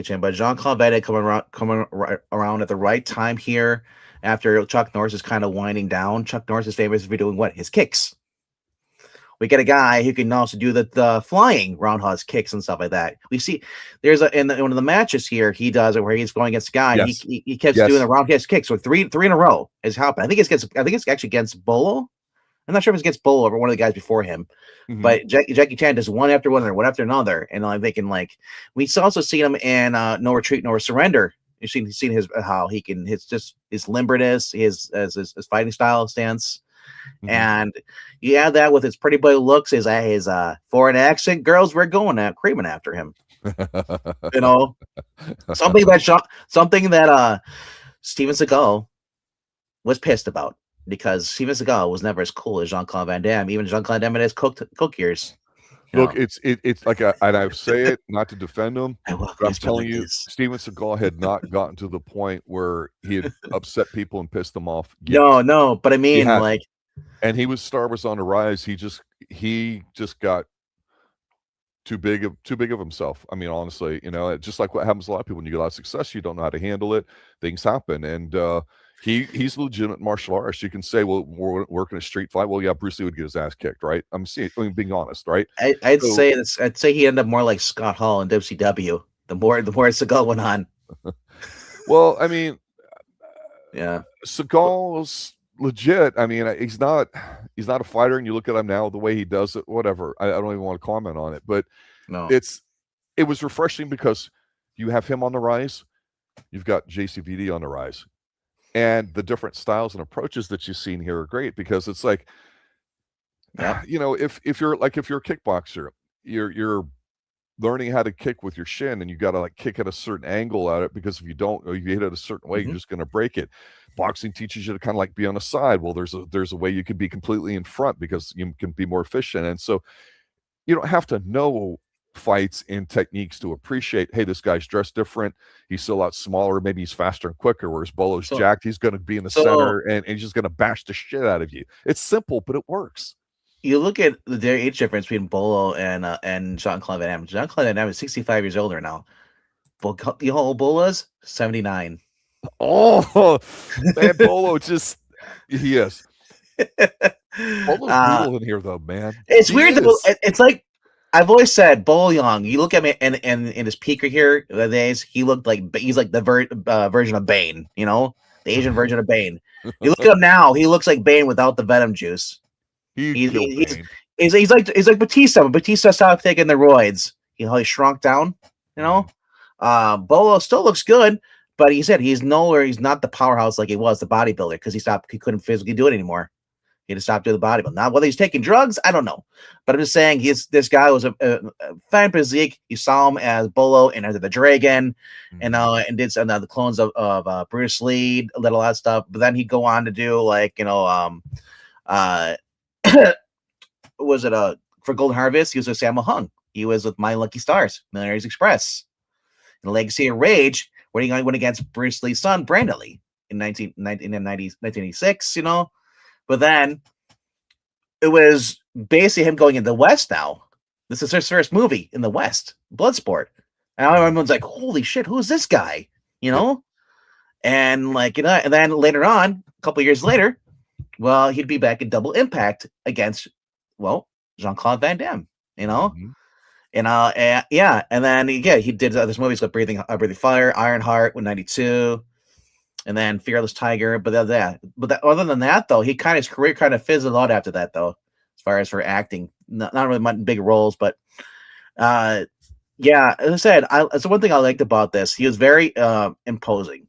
[SPEAKER 2] Chan, but Jean-Claude Van Damme coming around at the right time here after Chuck Norris is kind of winding down. Chuck Norris is famous for doing his kicks. We get a guy who can also do the flying roundhouse kicks and stuff like that. We see there's in one of the matches here he does it where he's going against a guy. Yes. He keeps doing the roundhouse kicks. So three in a row is happening. I think it's actually against Bolo. I'm not sure if it's against Bolo or one of the guys before him, but Jackie Chan does one after one after another, and they can we also seen him in No Retreat, No Surrender. You've seen his how he can his limberness, his fighting style stance, and you add that with his pretty boy looks, his foreign accent, girls were creaming after him. Something that Steven Seagal was pissed about, because Steven Seagal was never as cool as Jean-Claude Van Damme, even Jean-Claude Van Damme in his cook years.
[SPEAKER 1] Look, it's like and I say it not to defend him, but I'm telling you, Steven Seagal had not gotten to the point where he had upset people and pissed them off yet.
[SPEAKER 2] No, but I mean,
[SPEAKER 1] and he was Star Wars on the rise. He just got too big of himself. I mean, honestly, just like what happens to a lot of people when you get a lot of success, you don't know how to handle it. Things happen, and he's legitimate martial artist. You can say, well, we're working a street fight. Well, yeah, Bruce Lee would get his ass kicked, right? Being honest, right?
[SPEAKER 2] I'd say he ended up more like Scott Hall in WCW. The more Seagal went on.
[SPEAKER 1] Well, I mean,
[SPEAKER 2] yeah,
[SPEAKER 1] Seagal's legit. I mean, he's not a fighter, and you look at him now, the way he does it, whatever. I don't even want to comment on it, but
[SPEAKER 2] no,
[SPEAKER 1] it was refreshing because you have him on the rise, you've got JCVD on the rise, and the different styles and approaches that you've seen here are great, because it's like, if you're a kickboxer, you're learning how to kick with your shin, and you got to kick at a certain angle at it, because if you don't, or you hit it a certain way, you're just going to break it. Boxing teaches you to kind of be on the side. Well, there's a way you can be completely in front, because you can be more efficient. And so you don't have to know fights and techniques to appreciate, hey, this guy's dressed different, he's still a lot smaller, maybe he's faster and quicker, whereas Bolo's jacked, he's going to be in the center, and he's just going to bash the shit out of you. It's simple, but it works.
[SPEAKER 2] You look at the age difference between Bolo and Jean-Claude Van Damme. Jean-Claude Van Damme is 65 years older now. You know how old Bolo's? 79.
[SPEAKER 1] Oh, man, Bolo he is. Bolo's brutal in here, though, man.
[SPEAKER 2] It's weird, though. It's like, I've always said, Bolo Yeung, you look at me in his peak here, the days, he's like the version of Bane, the Asian version of Bane. You look at him now, he looks like Bane without the venom juice. He's like Batista, but Batista stopped taking the roids. He shrunk down, Bolo still looks good, but he said he's not the powerhouse like he was, the bodybuilder, because he couldn't physically do it anymore. He had to stop doing the bodybuilding. Now, whether he's taking drugs, I don't know. But I'm just saying, this guy was a fine physique. You saw him as Bolo in Enter the Dragon, and did some the clones of Bruce Lee, a little of that stuff. But then he'd go on to do was it for Golden Harvest? He was with Sammo Hung. He was with My Lucky Stars, Millionaire's Express, and Legacy of Rage, where he went against Bruce Lee's son, Brandon Lee, in 1986. But then it was basically him going in the West now. This is his first movie in the West, Bloodsport. And everyone's like, holy shit, who's this guy? And and then later on, a couple years later, well, he'd be back in Double Impact against, Jean-Claude Van Damme, And then he did other movies like Breathing Fire, Ironheart, 92. And then Fearless Tiger, other than that, though, his career kind of fizzled out after that, though, as far as for acting, not really much big roles, but as I said, that's one thing I liked about this. He was very imposing.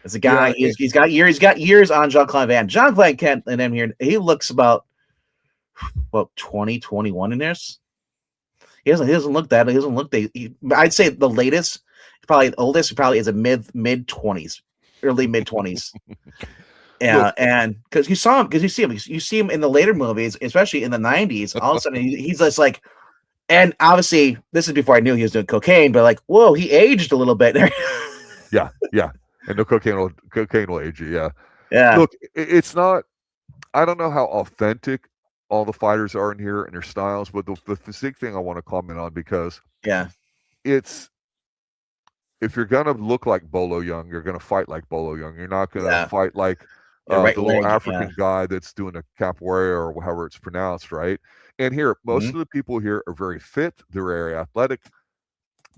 [SPEAKER 2] As a guy, he's got years on Jean-Claude Van. Jean-Claude Kent and him here, he looks about 20, 21 in this. He doesn't look that. He doesn't look I'd say the latest, probably the oldest, probably is a mid 20s. Early mid 20s, and because you see him in the later movies, especially in the 90s. All of a sudden, he's just like, and obviously this is before I knew he was doing cocaine, but whoa, he aged a little bit.
[SPEAKER 1] yeah, and the cocaine will age you.
[SPEAKER 2] Yeah.
[SPEAKER 1] Look, it's not. I don't know how authentic all the fighters are in here and their styles, but the physique thing I want to comment on, because it's. If you're going to look like Bolo Yeung, you're going to fight like Bolo Yeung. You're not going to fight like the little African guy that's doing a capoeira or however it's pronounced, right? And here, most of the people here are very fit. They're very athletic.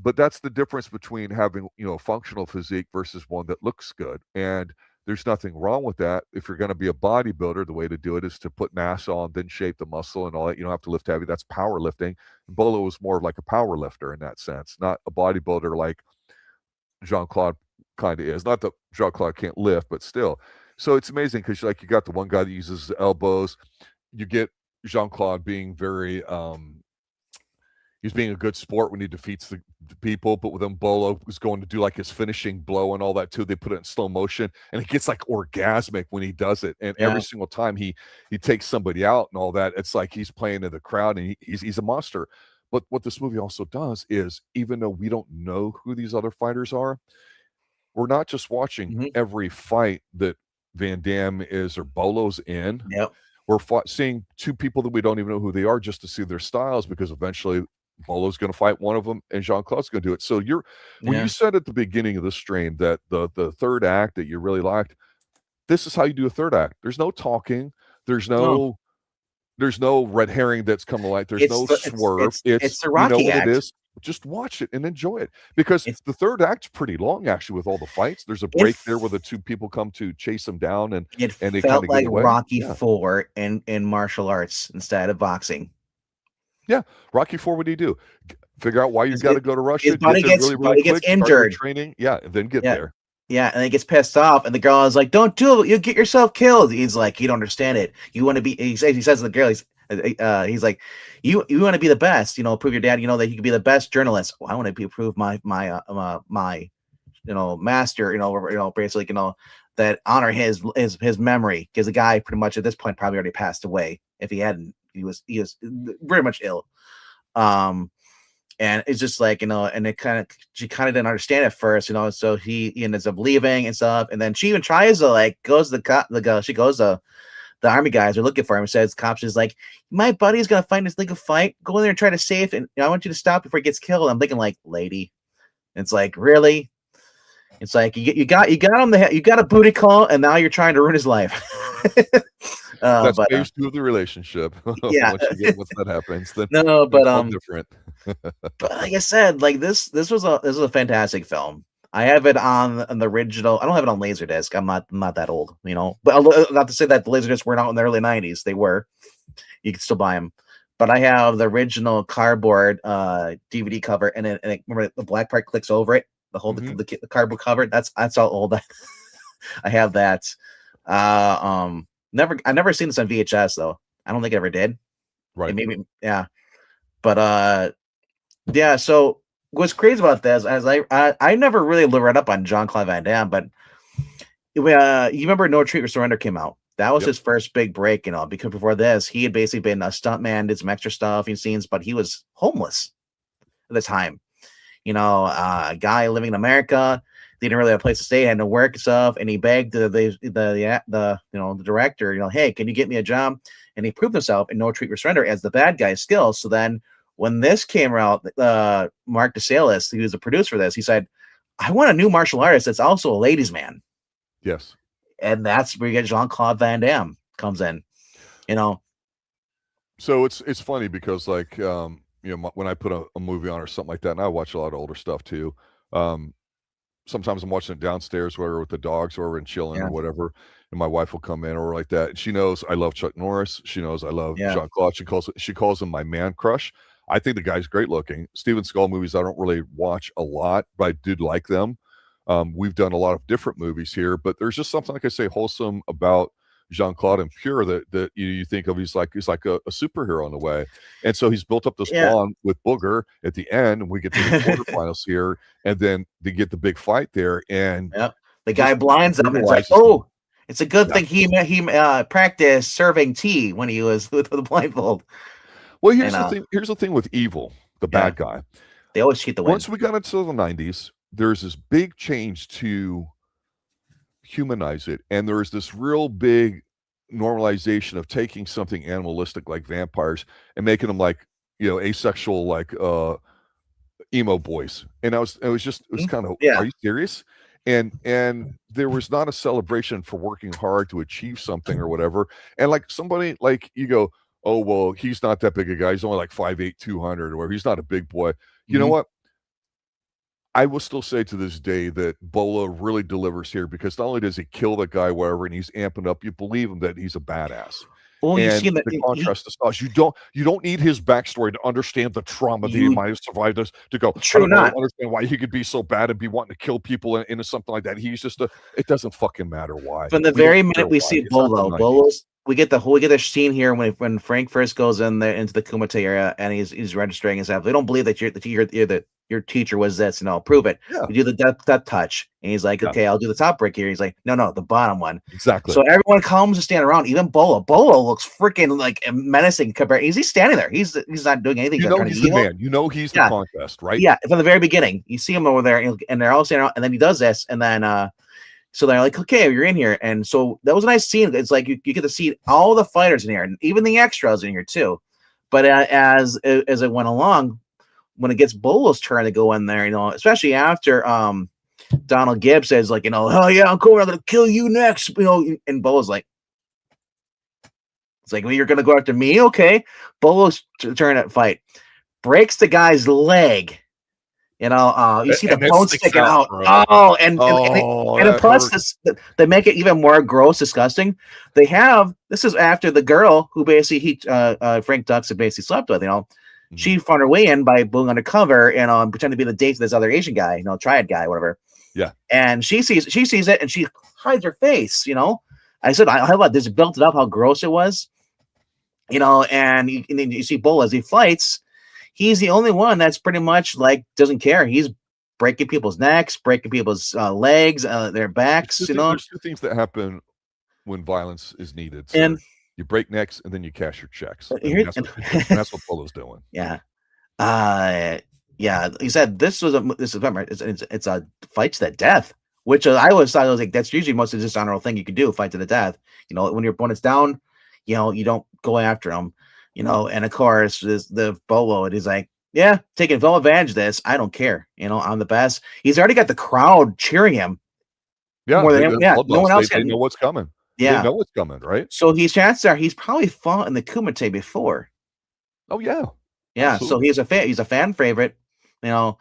[SPEAKER 1] But that's the difference between having, a functional physique versus one that looks good. And There's nothing wrong with that. If you're going to be a bodybuilder, the way to do it is to put mass on, then shape the muscle and all that. You don't have to lift heavy. That's powerlifting. Bolo was more like a power lifter in that sense, not a bodybuilder like Jean-Claude kind of is. Not that Jean-Claude can't lift, but still. So it's amazing because like you got the one guy that uses the elbows. You get Jean-Claude being very he's being a good sport when he defeats the people, but with him, Bolo was going to do like his finishing blow and all that too. They put it in slow motion, and it gets like orgasmic when he does it. And every single time he takes somebody out and all that, it's like he's playing to the crowd, and he's a monster. But what this movie also does is, even though we don't know who these other fighters are, we're not just watching every fight that Van Damme is or Bolo's in.
[SPEAKER 2] Yep.
[SPEAKER 1] We're seeing two people that we don't even know who they are just to see their styles, because eventually Bolo's going to fight one of them and Jean-Claude's going to do it. So when you said at the beginning of this stream that the third act that you really liked, this is how you do a third act. There's no talking. There's no red herring that's coming to light. There's no swerve.
[SPEAKER 2] It's the Rocky act.
[SPEAKER 1] What it is. Just watch it and enjoy it, because the third act's pretty long actually with all the fights. There's a break there where the two people come to chase him down, and
[SPEAKER 2] it
[SPEAKER 1] they
[SPEAKER 2] felt like
[SPEAKER 1] get away.
[SPEAKER 2] Rocky IV in martial arts instead of boxing.
[SPEAKER 1] Yeah, Rocky IV. What do you do? Figure out why you got to go to Russia.
[SPEAKER 2] His buddy gets injured.
[SPEAKER 1] Training, and then get there.
[SPEAKER 2] Yeah, and he gets pissed off, and the girl is like, "Don't do it! You'll get yourself killed." He's like, "You don't understand it. You want to be." He says to the girl, he's like, "You want to be the best. Prove your dad. That you can be the best journalist. Well, I want to prove my master. Basically, that honor his memory, because the guy pretty much at this point probably already passed away. If he hadn't, he was very much ill. And it's just like, and she kind of didn't understand at first, so he ends up leaving and stuff. And then she even tries to goes to the army guys are looking for him and says, cops is like, my buddy's going to find this legal fight. Go in there and try to save. And I want you to stop before he gets killed. I'm thinking like, lady, it's like, really? It's like, you got him you got a booty call, and now you're trying to ruin his life.
[SPEAKER 1] That's phase 2 of the relationship.
[SPEAKER 2] Yeah.
[SPEAKER 1] Once that happens, then
[SPEAKER 2] different. But like I said, this was a fantastic film. I have it on the original. I don't have it on Laserdisc. I'm not that old, But not to say that the Laserdiscs weren't out in the early '90s. They were. You can still buy them. But I have the original cardboard DVD cover, and remember the black part clicks over it. The whole the cardboard cover. That's all old. I have that. I never seen this on VHS though. I don't think I ever did.
[SPEAKER 1] Right.
[SPEAKER 2] Maybe But yeah. So what's crazy about this is I never really read up on Jean-Claude Van Damme, but you remember No Retreat or Surrender came out. That was his first big break, because before this he had basically been a stuntman, did some extra stuff in scenes, but he was homeless at the time. A guy living in America, didn't really have a place to stay, had no work and stuff, and he begged the director, hey, can you get me a job? And he proved himself in No Retreat or Surrender as the bad guy still. So then when this came out, Mark DiSalle, he was a producer for this, he said, I want a new martial artist that's also a ladies' man.
[SPEAKER 1] Yes.
[SPEAKER 2] And that's where you get Jean-Claude Van Damme comes in,
[SPEAKER 1] So it's funny because when I put a movie on or something like that, and I watch a lot of older stuff too. Sometimes I'm watching it downstairs, whether with the dogs or in chilling or whatever, and my wife will come in or like that. And she knows I love Chuck Norris. She knows I love Jean-Claude. She calls him my man crush. I think the guy's great looking. Steven Seagal movies I don't really watch a lot, but I did like them. We've done a lot of different movies here, but there's just something, like I say, wholesome about Jean-Claude and pure that you think of. He's like a superhero in a way, and so he's built up this bond with Booger at the end, and we get to the quarterfinals here, and then they get the big fight there, and
[SPEAKER 2] the guy blinds him. It's like, oh, it's a good thing he practiced serving tea when he was with the blindfold.
[SPEAKER 1] Well, here's the thing. Here's the thing with Evil, the bad guy.
[SPEAKER 2] They always cheat the win.
[SPEAKER 1] Once we got into the '90s, there's this big change to humanize it, and there's this real big normalization of taking something animalistic like vampires and making them like asexual, like emo boys. And it was kind of, are you serious? And there was not a celebration for working hard to achieve something or whatever. And like somebody like you go, oh well, he's not that big a guy, he's only like 5'8", 200, or he's not a big boy. You know what? I will still say to this day that Bolo really delivers here, because not only does he kill the guy, whatever, and he's amping up, you believe him that he's a badass.
[SPEAKER 2] Well, you see
[SPEAKER 1] And
[SPEAKER 2] that
[SPEAKER 1] the contrast to Stas, you don't need his backstory to understand the trauma that he might have survived this, to go, I don't understand why he could be so bad and be wanting to kill people into something like that. He's just it doesn't fucking matter why.
[SPEAKER 2] From the very minute we see Bolo, we get the scene here when Frank first goes in there into the Kumite area and he's registering himself. They don't believe that your teacher was this, prove it.
[SPEAKER 1] Yeah.
[SPEAKER 2] You do the death touch, and he's like, okay, I'll do the top break here. He's like, no, the bottom one.
[SPEAKER 1] Exactly.
[SPEAKER 2] So everyone comes to stand around, even Bolo. Bolo looks freaking like menacing compared. He's standing there. He's not doing anything.
[SPEAKER 1] He's the man. He's the contest, right?
[SPEAKER 2] Yeah, from the very beginning, you see him over there, and they're all standing around, and then he does this, and then so they're like, okay, you're in here. And so that was a nice scene. It's like you get to see all the fighters in here, and even the extras in here too. But as it went along, when it gets Bolo's turn to go in there, especially after Donald Gibb says, like, oh yeah, I'm cool, I'm gonna kill you next, and Bolo's like, it's like, well, you're gonna go after me, okay? Bolo's turn to fight, breaks the guy's leg. You see the bone sticking out. And plus they make it even more gross, disgusting. This is after the girl who basically Frank Dux had basically slept with, she found her way in by going undercover and pretending to be the date to this other Asian guy, triad guy, whatever.
[SPEAKER 1] Yeah.
[SPEAKER 2] And she sees it and she hides her face, I said, I love this, built it up how gross it was, and then you see Bolo as he fights. He's the only one that's pretty much like doesn't care. He's breaking people's necks, breaking people's legs, their backs.
[SPEAKER 1] There's two things that happen when violence is needed. So
[SPEAKER 2] and
[SPEAKER 1] you break necks and then you cash your checks. That's what Bolo's doing.
[SPEAKER 2] Yeah. He said this remember it's a fight to the death, which I always thought was like that's usually most of the dishonorable thing you could do, fight to the death. When your opponent's down, you don't go after them. And of course, the Bolo, it is like, yeah, taking full advantage of this. I don't care. I'm the best. He's already got the crowd cheering him.
[SPEAKER 1] Yeah,
[SPEAKER 2] no one else.
[SPEAKER 1] They know what's coming.
[SPEAKER 2] Yeah,
[SPEAKER 1] they know what's coming, right?
[SPEAKER 2] So chances are he's probably fought in the Kumite before.
[SPEAKER 1] Oh yeah,
[SPEAKER 2] yeah.
[SPEAKER 1] Absolutely.
[SPEAKER 2] So he's a fan favorite. So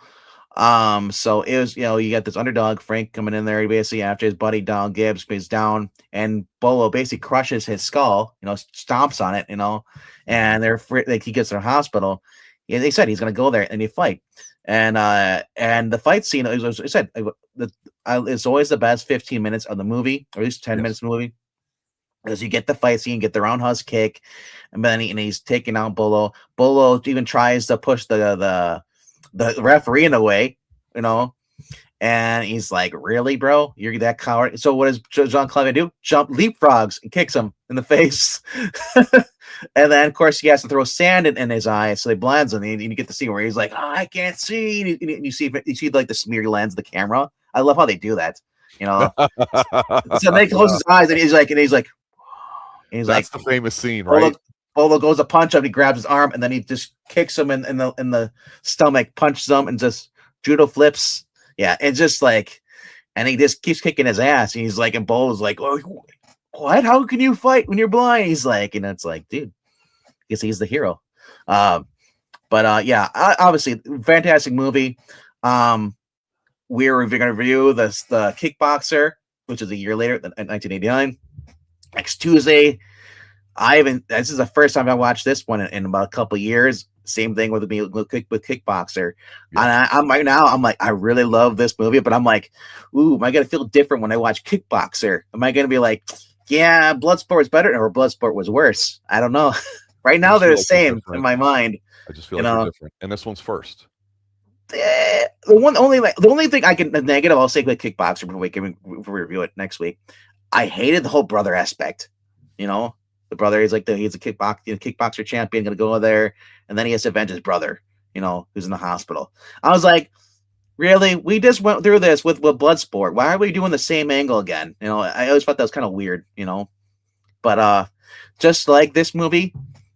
[SPEAKER 2] it was, you got this underdog Frank coming in there basically after his buddy Don Gibbs is down, and Bolo basically crushes his skull, stomps on it, and they're like he gets to the hospital. Yeah, they said he's gonna go there and they fight, and the fight scene is, I said, it's always the best 15 minutes of the movie, or at least 10 minutes of the movie, because you get the fight scene, get the roundhouse kick, and then he's taking out Bolo. Bolo even tries to push the referee in a way, and he's like, really, bro? You're that coward? So what does Jean-Claude Van Damme do? Leapfrogs and kicks him in the face. And then, of course, he has to throw sand in his eyes, so they blinds him, and you get to see where he's like, oh, I can't see. And you see like the smear lens of the camera. I love how they do that, So they close his eyes, and he's like, that's
[SPEAKER 1] the famous scene, right?
[SPEAKER 2] Bolo goes to punch him, he grabs his arm, and then he just kicks him in the stomach, punches him, and just judo flips. Yeah, it's just like, and he just keeps kicking his ass. And he's like, and Bolo's like, oh, what? How can you fight when you're blind? He's like, and it's like, dude, I guess he's the hero. Yeah, obviously, fantastic movie. We're going to review the Kickboxer, which is a year later, in 1989. Next Tuesday. This is the first time I watched this one in about a couple of years. Same thing with Kickboxer. Yeah. And I'm like, I really love this movie, but I'm like, ooh, am I gonna feel different when I watch Kickboxer? Am I gonna be like, yeah, Bloodsport was better or Bloodsport was worse? I don't know. Right now they're the same in my mind.
[SPEAKER 1] I just feel like they're different. And this one's first.
[SPEAKER 2] The only thing I can negative I'll say with Kickboxer before we review it next week. I hated the whole brother aspect. The brother is like he's a kickboxer champion, gonna go there, and then he has to avenge his brother, who's in the hospital. I was like, really? We just went through this with Bloodsport. Why are we doing the same angle again? I always thought that was kind of weird, But just like this movie,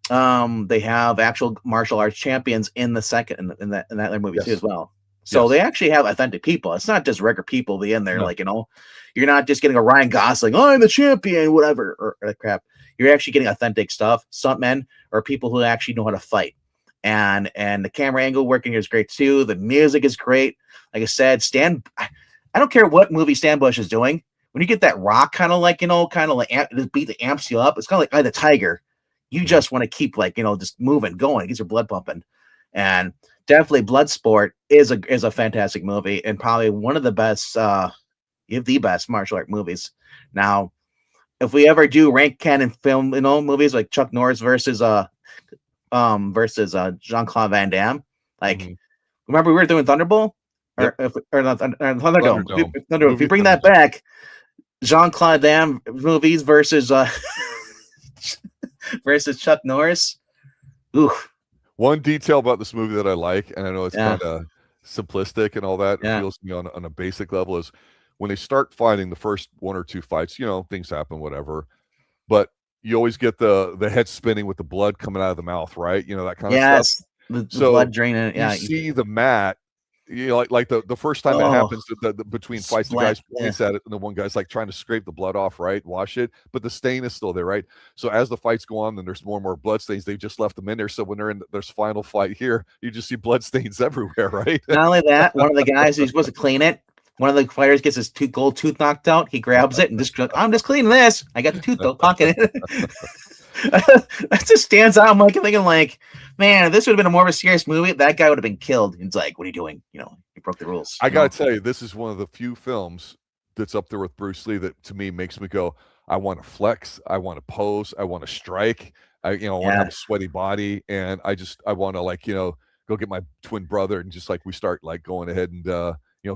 [SPEAKER 2] they have actual martial arts champions in the second in that movie too as well. So they actually have authentic people. It's not just regular people be in there, you're not just getting a Ryan Gosling, oh, I'm the champion, whatever, or crap. You're actually getting authentic stuff, stuntmen, or people who actually know how to fight. and the camera angle working here is great too. The music is great. Like I said, I don't care what movie Stan Bush is doing. When you get that rock kind of like, this beat that amps you up, it's kind of like Eye of the Tiger. You just want to keep just moving, going, it gets your blood pumping. And definitely Bloodsport is a fantastic movie and probably one of the best, if the best martial art movies. Now, if we ever do rank canon film, movies like Chuck Norris versus Jean-Claude Van Damme, remember we were doing Thunderbolt? Or Thunderdome. Thunderdome. If you bring that back, Jean-Claude Van Damme movies versus versus Chuck Norris. Ooh.
[SPEAKER 1] One detail about this movie that I like, and I know it's kind of simplistic and all that, it feels to me on a basic level, is when they start fighting the first one or two fights, things happen, whatever. But you always get the head spinning with the blood coming out of the mouth, right? That kind of stuff.
[SPEAKER 2] The blood draining. Yeah,
[SPEAKER 1] you see the mat. Like the first time that happens, between fights, the guy's points at it, and the one guy's like trying to scrape the blood off, right? Wash it, but the stain is still there, right? So as the fights go on, then there's more and more blood stains. They just left them in there, so when they're in there's final fight here, you just see blood stains everywhere, right?
[SPEAKER 2] Not only that, one of the guys who's supposed to clean it, one of the fighters gets his gold tooth knocked out. He grabs it and I'm just cleaning this. I got the tooth pocket in it. That just stands out. I'm thinking man, if this would have been a more of a serious movie, that guy would have been killed. It's like, what are you doing? You broke the rules.
[SPEAKER 1] I gotta tell you, this is one of the few films that's up there with Bruce Lee that to me makes me go, I want to flex, I want to pose, I want to strike, I want to have a sweaty body, and I want to go get my twin brother and just we start going ahead and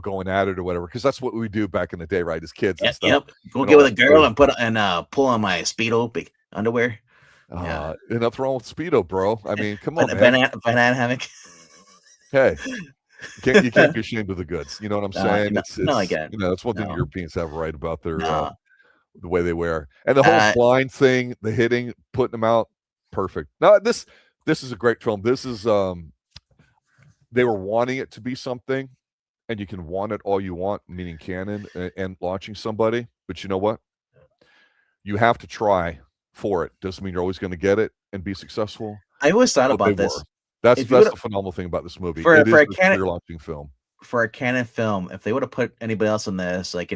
[SPEAKER 1] going at it or whatever, because that's what we do back in the day, right, as kids and stuff.
[SPEAKER 2] Yep. Go get with a girl and pull on my Speedo big underwear.
[SPEAKER 1] And nothing wrong with Speedo, bro. I mean, come on, man.
[SPEAKER 2] Banana hammock.
[SPEAKER 1] Hey, you can't be ashamed of the goods. You know what I'm saying?
[SPEAKER 2] I get it.
[SPEAKER 1] That's one thing the Europeans have right about their the way they wear, and the whole blind thing, the hitting, putting them out, perfect. Now this is a great film. This is they were wanting it to be something, and you can want it all you want, meaning canon and launching somebody, but you know what? You have to try for it. Doesn't mean you're always going to get it and be successful.
[SPEAKER 2] I always thought about this.
[SPEAKER 1] That's the phenomenal thing about this movie.
[SPEAKER 2] For a
[SPEAKER 1] canon launching film.
[SPEAKER 2] For a canon film, if they would have put anybody else in this, maybe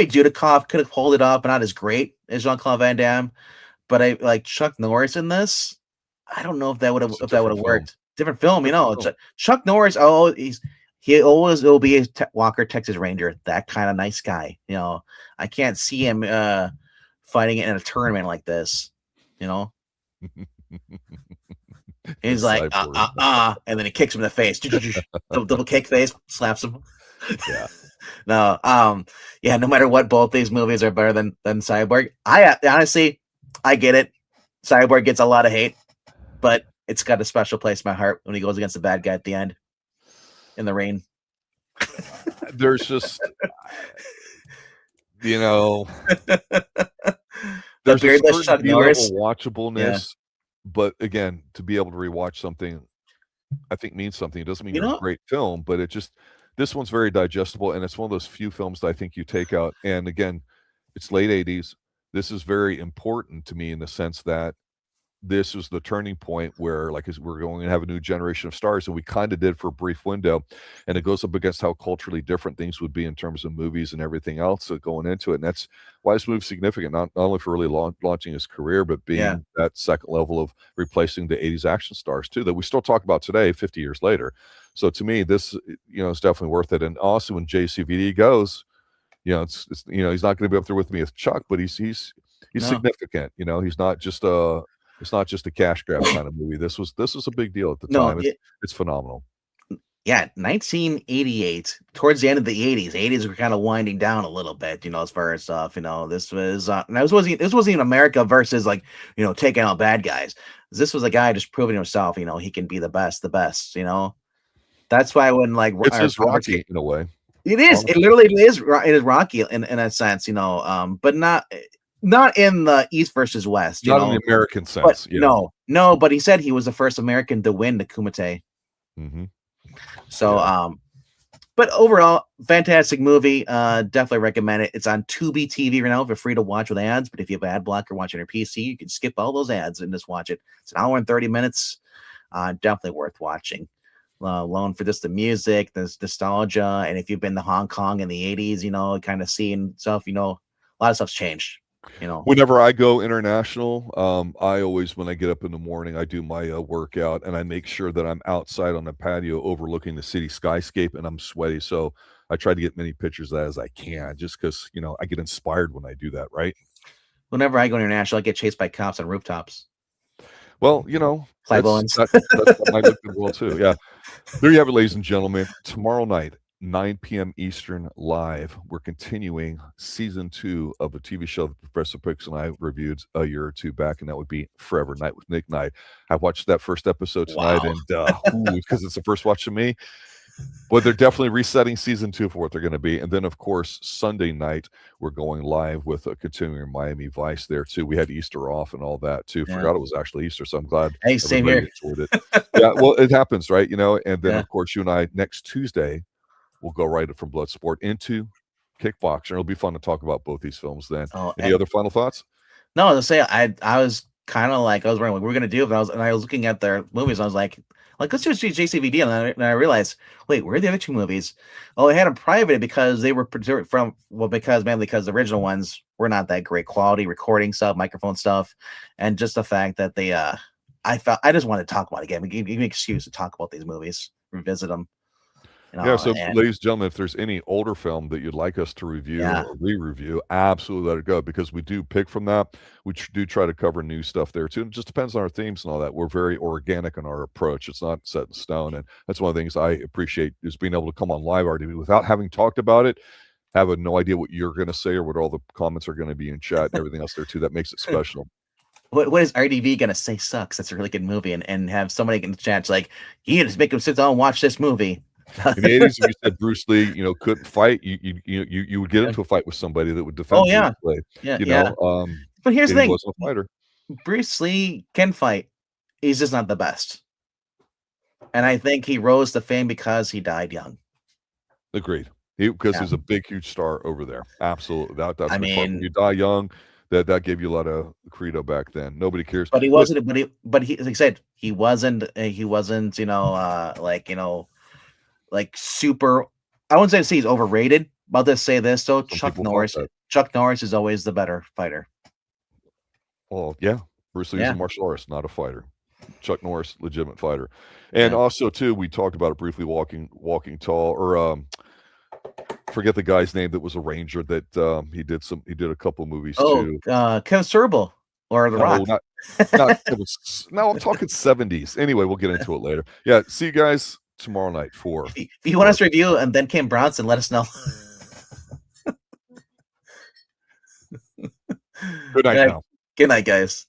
[SPEAKER 2] Judikov could have pulled it up, but not as great as Jean-Claude Van Damme. But I like Chuck Norris in this. I don't know if that would have worked. Different film, Chuck Norris. He always will be a Walker Texas Ranger, that kind of nice guy. I can't see him fighting in a tournament like this. He's like, and then he kicks him in the face. Double kick face, slaps him.
[SPEAKER 1] Yeah.
[SPEAKER 2] No, no matter what, both these movies are better than Cyborg. I honestly, I get it. Cyborg gets a lot of hate, but it's got a special place in my heart when he goes against the bad guy at the end in the rain.
[SPEAKER 1] There's just, there's a certain level watchableness, but again, to be able to rewatch something, I think means something. It doesn't mean you're a great film, but this one's very digestible, and it's one of those few films that I think you take out. And again, it's late 80s. This is very important to me in the sense that this was the turning point where, we're going to have a new generation of stars, and we kind of did for a brief window, and it goes up against how culturally different things would be in terms of movies and everything else going into it. And that's why this movie's significant, not only for really launching his career, but being that second level of replacing the 80s action stars too, that we still talk about today, 50 years later. So to me, this, is definitely worth it. And also when JCVD goes, it's he's not going to be up there with me as Chuck, but he's significant. He's not just it's not just a cash grab kind of movie. This was a big deal at the time. It's phenomenal.
[SPEAKER 2] Yeah, 1988, towards the end of the 80s. 80s were kind of winding down a little bit, as far as stuff. This was this wasn't even America versus taking out bad guys. This was a guy just proving himself. He can be the best. That's why when
[SPEAKER 1] it's his Rocky in a way.
[SPEAKER 2] It is. It literally is. It is Rocky in a sense, but not in the East versus West.
[SPEAKER 1] Not in the American sense.
[SPEAKER 2] But, no. But he said he was the first American to win the Kumite.
[SPEAKER 1] Mm-hmm.
[SPEAKER 2] So, but overall, fantastic movie. Definitely recommend it. It's on Tubi TV right now. You're free to watch with ads, but if you have ad blocker watching your PC, you can skip all those ads and just watch it. It's an hour and 30 minutes. definitely worth watching. Alone for just the music, the nostalgia, and if you've been to Hong Kong in the 80s, kind of seeing stuff, a lot of stuff's changed.
[SPEAKER 1] Whenever I go international, I always, when I get up in the morning, I do my workout, and I make sure that I'm outside on the patio overlooking the city skyscape, and I'm sweaty. So I try to get many pictures of that as I can, just because, I get inspired when I do that, right?
[SPEAKER 2] Whenever I go international, I get chased by cops on rooftops.
[SPEAKER 1] Well, that might look good well too. Yeah. There you have it, ladies and gentlemen. Tomorrow night, 9 p.m. Eastern, live. We're continuing season 2 of a TV show that Professor Pix and I reviewed a year or two back, and that would be Forever Night with Nick Knight. I watched that first episode tonight, and because it's the first watch of me. But they're definitely resetting season 2 for what they're going to be. And then, of course, Sunday night, we're going live with continuing Miami Vice there, too. We had Easter off and all that, too.
[SPEAKER 2] Yeah.
[SPEAKER 1] Forgot it was actually Easter, so I'm glad
[SPEAKER 2] same here.
[SPEAKER 1] Enjoyed it. Yeah, well, it happens, right? And then, of course, you and I, next Tuesday, we'll go right from Bloodsport into Kickboxer. It'll be fun to talk about both these films then. Any other final thoughts?
[SPEAKER 2] No, I was going to say, I was kind of like, I was wondering what we were going to do, but I was looking at their movies, and I was like, let's do JCVD, and I realized, wait, where are the other 2 movies? Oh, they had them private because they were because the original ones were not that great quality recording stuff, microphone stuff, and just the fact that they, I just wanted to talk about it again. Give me an excuse to talk about these movies, revisit them.
[SPEAKER 1] So, ladies and gentlemen, if there's any older film that you'd like us to review or re-review, absolutely let it go, because we do pick from that. We do try to cover new stuff there too. It just depends on our themes and all that. We're very organic in our approach. It's not set in stone, and that's one of the things I appreciate, is being able to come on live RTV without having talked about it, having no idea what you're going to say or what all the comments are going to be in chat and everything else there too. That makes it special.
[SPEAKER 2] What is RDV gonna say sucks? That's a really good movie, and have somebody in the chat like, you just make them sit down and watch this movie.
[SPEAKER 1] In the 80s, if you said Bruce Lee, couldn't fight, you would get into a fight with somebody that would defend Bruce Lee.
[SPEAKER 2] But here's the thing:
[SPEAKER 1] he wasn't a fighter.
[SPEAKER 2] Bruce Lee can fight. He's just not the best. And I think he rose to fame because he died young.
[SPEAKER 1] Agreed. Because he's a big, huge star over there. Absolutely. That's when you die young. That gave you a lot of credo back then. Nobody cares.
[SPEAKER 2] But he wasn't. But he, like I said, he wasn't. Like super. I wouldn't say he's overrated. I'll just say this though: Chuck Norris is always the better fighter.
[SPEAKER 1] Well, yeah, Bruce Lee is a martial artist, not a fighter. Chuck Norris, legitimate fighter. And also too, we talked about it briefly. Walking Tall, or forget the guy's name that was a ranger that he did a couple movies too.
[SPEAKER 2] Kevin Sorbo or The Rock.
[SPEAKER 1] I'm talking 70s. Anyway, we'll get into it later. Yeah, see you guys tomorrow night for.
[SPEAKER 2] If you want us to review and then Kim Bronson, let us know.
[SPEAKER 1] Good night now.
[SPEAKER 2] Good night, guys.